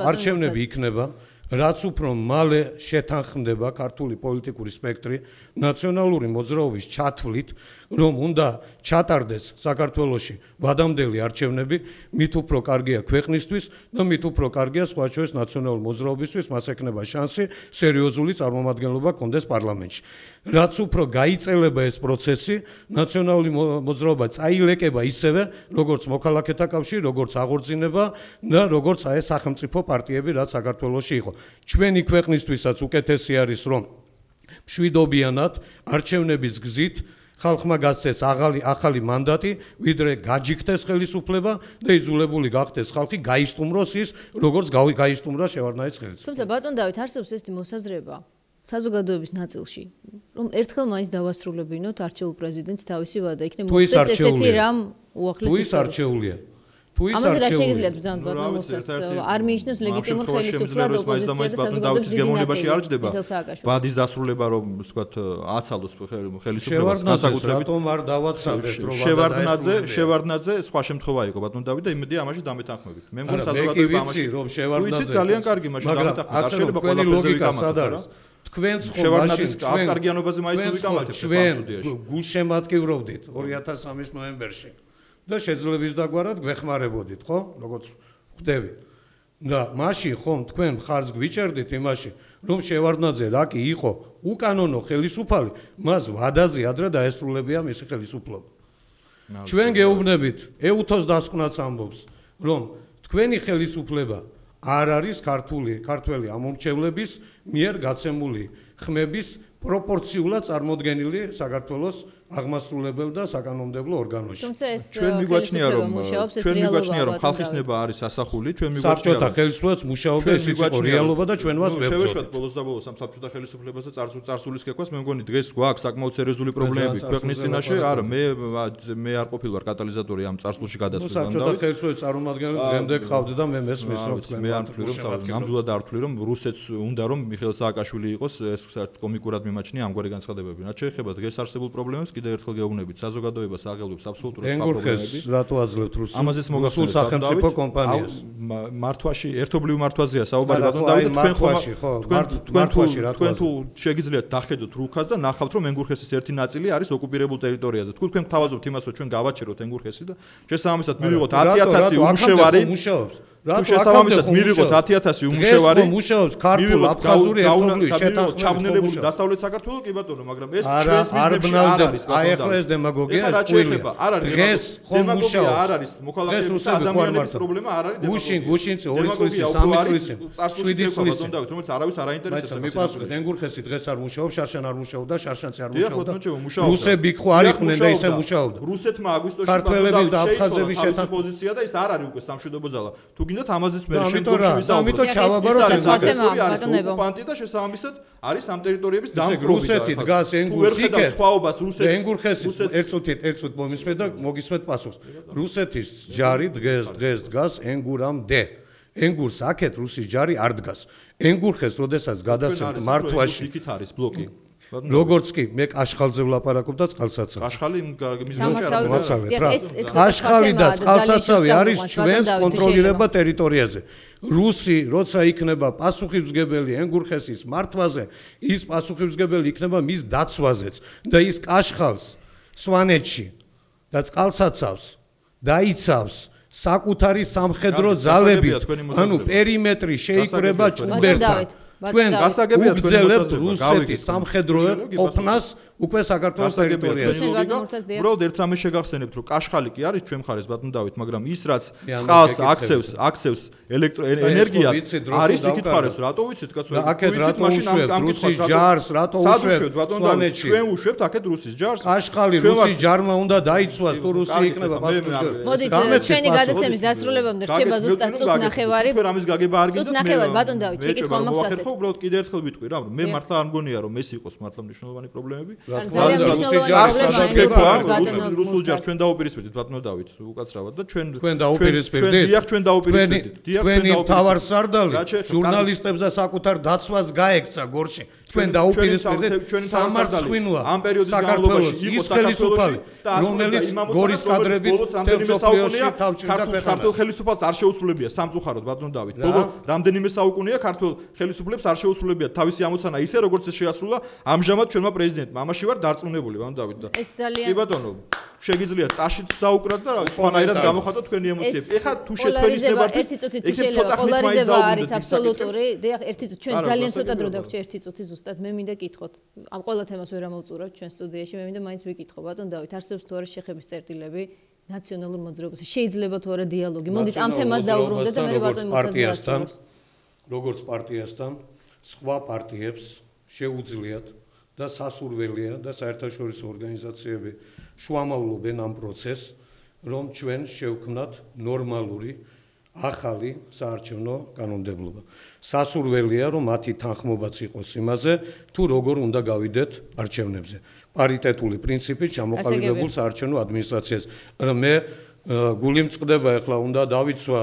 არჩევნები იქნება, რაც უფრო მალე შეთანხმდება ქართული პოლიტიკური სპექტრი ნაციონალური მოძრაობის ჩათვლით, რომ უნდა ჩატარდეს საქართველოში ვადამდელი არჩევნები, მით უფრო კარგია ქვეყნისთვის და მით უფრო კარგია სხვა შორის ნაციონალური მოძრაობისთვის, მას ექნება შანსი სერიოზული წარმომადგენლობა კონდეს პარლამენტში. რაც უფრო გაიწელება ეს პროცესი, ნაციონალური მოძრაობა წაილეკება ისევე, როგორც მოქალაქეთა კავშირი, როგორც აღორძინება და როგორც აი სახელმწიფო პარტიები, რაც საქართველოში იყო. ჩვენი ქვეყნისთვისაც უკეთესი არის, რომ მშვიდობიანად არჩევნების გზით ხალხმა გასცეს ახალი მანდატი, ვიდრე გაჯიქდეს ხელისუფლება და იძულებული გახდეს ხალხი გაისტუმროს ის, როგორც გაისტუმრა შევარდნაძის ხელისუფლება. თუმცა ბატონ დავით, არსებობს ესეთი მოსაზრება საზოგადოების ნაწილში, რომ ერთხელ მაინც დავასრულებინოთ არჩეულ პრეზიდენტს თავისი ვადა, იქნება მოხდეს ესეთი რამ უახლეს თუ ის არჩეულია. ამაზე რა შეგიძლიათ ბრძანოთ ბატონ მოხდეს? არ მიიჩნევს ლეგიტიმურ ხელისუფლად ოპოზიცია და საზოგადოების გემოვნებაში არ ჯდება. ვადის დასრულება რომ ვთქვათ აცალოს ხელისუფლებას განსაკუთრებით რატომ არ დავაცადეთ რომ შევარდნაძე სხვა შემთხვევა იყო ბატონ დავით და იმედია ამაში დამეთანხმებით. მე მგონი საზოგადოება ამაში რომ შევარდნაძე ძალიან კარგი მაშინ დამეთანხმებით. არ შეიძლება ყველა ლოგიკა სად არის? თქვენს ხომ შევარდნაძის ავტარგიანობაზე მაინც ვიკამათებთ ჩვენ გულშემატკივრობდით 2003 ნოემბერში. და შეძლების დაგვარად გვეხმარებოდით, ხო? როგორც ხვდები. და მაშინ ხომ თქვენ მხარს გვიჭერდით იმაში, რომ შევარდნაძე რა კი იყო უკანონო ხელისუფალი, მას ვადაზე ადრე დაესრულებია მისი ხელისუფლება. ჩვენ გეუბნებით, ეუთოს დასკვნაც ამბობს, რომ თქვენი ხელისუფლება არ არის ქართველი ამომრჩევლების მიერ გაცემული ხმების პროპორციულად წარმოდგენილი საქართველოს აღმასრულებელ და საკანონმდებლო ორგანოში. ჩვენ მიგვაჩნია რომ ხალხის ნება არის ასახული, ჩვენ მიგვაჩნია საბჭოთა ხელისუფლებას მუშაობდა ეს იყო რეალობა და ჩვენ მას ვებრძოლთ. შევეშოთ ბოლოს და ბოლოს ამ საბჭოთა ხელისუფლებას და წარსულის კეკვას, მე მგონი დღეს გვაქვს საკმაოდ სერიოზული პრობლემები ქვეყნის წინაშე. არა, მე არ ყოფილვარ კატალიზატორი ამ წარსულში გადასვლისგან. საბჭოთა ხელისუფლების წარმომადგენლები დღემდე ყავდა და მე მესმის რომ თქვენ მე არ ვთვლი რომ ნამდვილად არ ვთვლი რომ რუსეთს უნდა რომ მიხეილ სააკაშვილი იყოს ეს კომიკურად მიმაჩნია ამგვარი განცხადებები. რაც შეეხება დღეს არსებულ პრობლემებს კიდევ ერთხელ გეუბნებით საზოგადოებას აღელვებს აბსოლუტურად სხვა პრობლემები. რატო აძლევთ რუსულ სახელმწიფო კომპანიას? მართვაში ერთობლივ მართვაზეა საუბარი ბატონ დავით თქვენ თუ შეგიძლიათ დახედოთ რუქას და ნახავთ რომ ენგურხესის ერთი ნაწილი არის ოკუპირებულ ტერიტორიაზე. თქვენ გთავაზობთ იმას რომ ჩვენ გავაჩეროთ ენგურხესი და შესაბამისად მივიღოთ 10000 უმუშევარი თუ შესაბამისად მივიღოთ 10000 უმუშევარი მუშაობს ქართულ აფხაზური ერთობლივი შეთანხმებული ჩაბნელებული დასავლეთ საქართველოს კი ბატონო მაგრამ ეს ჩვენს მიზნებში არ არის აი ახლა ეს დემაგოგია ეს ყურია დღეს ხომ მუშაობს არ არის მოქალაქეების ადამიანების პრობლემა არ არის გუშინცი 2 წლისი 3 წლისი 7 წლისი რომელიც არავის არ აინტერესებს მიპასუხეთ ენგურხესი დღეს არ მუშაობს შარშან არ მუშაობდა შარშანცი არ მუშაობდა რუსები ხო არ იყვნენ და ისე მუშაობდა რუსეთმა აგვისტოში ქართველების და აფხაზების შეთანხმებული პოზიცია და ის არ არის უკვე სამშვიდობო ზალა თუ გინდათ ამაზეც მე ამიტომ ჩავაბაროთ ოკუპანტი და შესაბამისად არის ამ ტერიტორიების დამკვიდრება რუსეთი დგას ენგურს იქეთ სხვაობას რუსეთს ენგურხესის ერთ წუთით მომისმეთ და მოგისმეთ პასუხს რუსეთის ჯარი დღეს დგას ენგურამდე ენგურს აქეთ რუსის ჯარი არ დგას ენგურხეს როდესაც გადასცემთ მართვაში იქით არის ბლოკი როგორც კი მე კაშხალზე ვლაპარაკობ და წყალსაცავი კაშხალი მიცავეთ რა კაშხალი და წყალსაცავი არის ჩვენს კონტროლირება ტერიტორიაზე რუსი როცა იქნება პასუხისმგებელი ენგურხესის მართვაზე ის პასუხისმგებელი იქნება მის დაცვაზეც და ის კაშხალს სვანეთში და წყალსაცავს დაიცავს საკუთარი სამხედრო ძალებით ანუ პერიმეტრი შეიკრება ჭუბერთან თქვენ გასაგებია რუსეთის სამხედრო ყოფნას უკვე საქართველოს ტერიტორიაზე. უბრალოდ ერთ რამეს შეგახსენებთ, რომ კაშხალი კი არის ჩვენ მხარეს ბატონ დავით, მაგრამ ის რაც წყალს აქცევს ელექტროენერგია არის იქით მხარეს. რატო ვიცით კაცო? აქეთ რატო უშვებთ რუსის ჯარს, რატო უშვებთ სვანეთში? ჩვენ უშვებთ აქეთ რუსის ჯარს. კაშხალი რუსის ჯარმა უნდა დაიცვას, თუ რუსი იქნება პასუხისმგებელი. მოდით ჩვენი გადაცემის დასრულებამდე რჩება ზუსტად წუთ ნახევარი. თუ რამის გაგება არ გინდა. წუთ ნახევარი ბატონ დავით, შეკითხვა მაქვს ასეთ. უბრალოდ კიდე ერთხელ ვიტყვი რა, მე მართლა არ მგონია რომ ეს იყოს მართლა მნიშვნელოვანი პრობლემები. ძალიან მნიშვნელოვანი პრობლემაა რუსულ ჯარს ჩვენ დაუპირისპირდით ბატონო დავით უკაცრავად და ჩვენ დაუპირისპირდით დიახ ჩვენ დაუპირისპირდით თქვენი მთავარსარდალი ჟურნალისტებს და საკუთარ დაცვას გაექცა გორში თქვენ დაუპირისპირდეთ სამარცხვინოა ამ პერიოდის განმავლობაში იყო საქართველოში რომელიც გორის კადრებით თემსოფლიოში თავჭირდა ქვეყანას. ქართულ ხელისუფლებას არ შეუსრულებია სამწუხაროდ ბატონო დავით. ბოლო რამდენიმე საუკუნეა ქართულ ხელისუფლებს არ შეუსრულებია თავისი ამოცანა ისე როგორც ეს შეასრულა ამჟამად ჩვენმა პრეზიდენტმა. ამაში ვარ დარწმუნებული ბატონო დავით და ეს ძალიან კი ბატონო შეგიძლიათ ტაშიც დაუკრათ და სხვანაირად გამოხატოთ თქვენი ემოციები. ეხლა თუ შეთქვენისნებართ ერთი წუთი თუ შეიძლება პოლარიზება არის აბსოლუტური. დიახ, ერთი წუთი ჩვენ ძალიან ცოტა დრო დაგვრჩა ერთი წუთი ზუსტად. მე მინდა კითხოთ. ამ ყველა თემას ვერ ამოვწურავთ ჩვენ სტუდიაში. მე მინდა მაინც ვიკითხო ბატონ დავით, არსებობს თუ არა შეხების წერტილები ნაციონალურ მოძრაობაში? შეიძლება თუ არა დიალოგი? მოდით ამ თემას დაუბრუნდეთ და მე ბატონ პარტიასთან, როგორც პარტიასთან, სხვა პარტიებს შეუძლიათ და სასურველია და საერთაშორისო ორგანიზაციები შუამავლობენ ამ პროცესს, რომ ჩვენ შევქმნათ ნორმალური ახალი საარჩევნო კანონმდებლობა. სასურველია, რომ მათი თანხმობაც იყოს იმაზე, თუ როგორ უნდა გავიდეთ არჩევნებზე. პარიტეტული პრინციპით ჩამოყალიბებულ საარჩევნო ადმინისტრაციას. მე გული მწყდება ახლა უნდა დავიცვა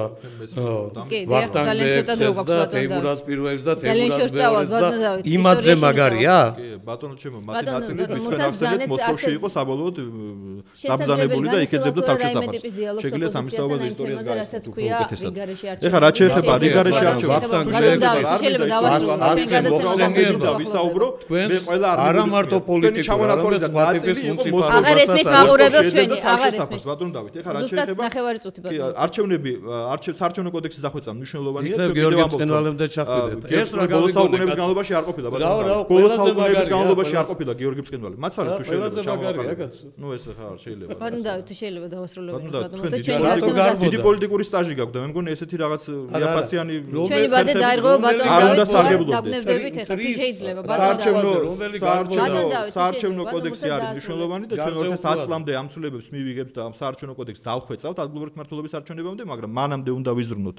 ვახტანგებს და თეიმურაზ პირველს და თეიმურაზ მეორეს და იმადზე მაგარია? ბატონო ჩემო, მათი ნაწილი თქვენ ახსენეთ მოსკოვში იყო საბოლოოდ საბრძანებული და იქეძებდა თავშესაფარს. შეგიძლიათ ამის საუბარი ისტორიას გაიცნოთ უკეთესად. ეხლა რაც შეეხება რიგარეში არჩევნებს, შეიძლება დავასრულოთ ვისაუბრო, მე ყველა არა მარტო პოლიტიკურ, არამედ სხვა ტიპის მუნიციპალურ აღარ ესმის მაყურებელს ჩვენი, აღარ ესმის. ბატონო დავით, ეხლა რაც შეეხება არჩევნები, საარჩევნო კოდექსის დახვეწა მნიშვნელოვანია. გიორგი მწყენვალემდე ჩახვიდეთ. ეს რა ბოლო საუკუნეების განმავლობაში არ ყოფილა ბატონო. ბოლო საუკუნეების განმავლობაში არ ყოფილა გიორგი მწყენვალი. მაცალე თუ შეიძლება ჩამოყალიბოთ. ნუ ეს ხარ შეიძლება. ბატონო დავით, შეიძლება დავასრულებთ ბატონო. და ჩვენი დიდი პოლიტიკური სტაჟი გაქვთ და მე მგონი ესეთი რაღაც იაფასიანი ჩვენი ბადე დაირღვა ბატონო დავით. დაგნებდებით ეხლა თუ შეიძლება ბატონო დავით. საარჩევნო კოდექსი არის მნიშვნელოვანი და ჩვენ 2010 წლამდე ამ ცვლილებებს მივიღებთ და ამ საარჩევნო კოდექსს დავხვეწავთ ადგილობრივი მმართველობის არჩევნებამდე, მაგრამ მანამდე უნდა ვიზრუნოთ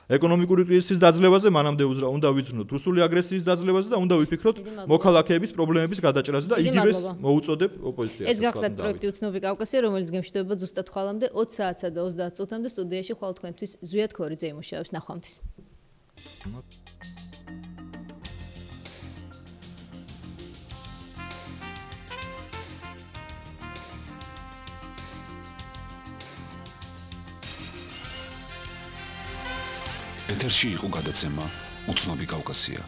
ეკონომიკური კრიზისის დაძლებაზე, მანამდე უნდა ვიზრუნოთ რუსული აგრესიის დაძლებაზე და უნდა ვიფიქროთ მოქალაქეების პრობლემების გადაჭრაზე და იგივეს მოუწოდებ ოპოზიციას. ეს გახლავთ პროექტი უცნობი კავკასია, რომელიც გემშვიდობა ზუსტად ხვალამდე 20 საათსა და 30 წუთამდე სტუდიაში ხვალ თქვენთვის ზვიად ქორიძე იმუშავებს. ნახვამდის. ეთერში იყო გადაცემა უცნობი კავკასია.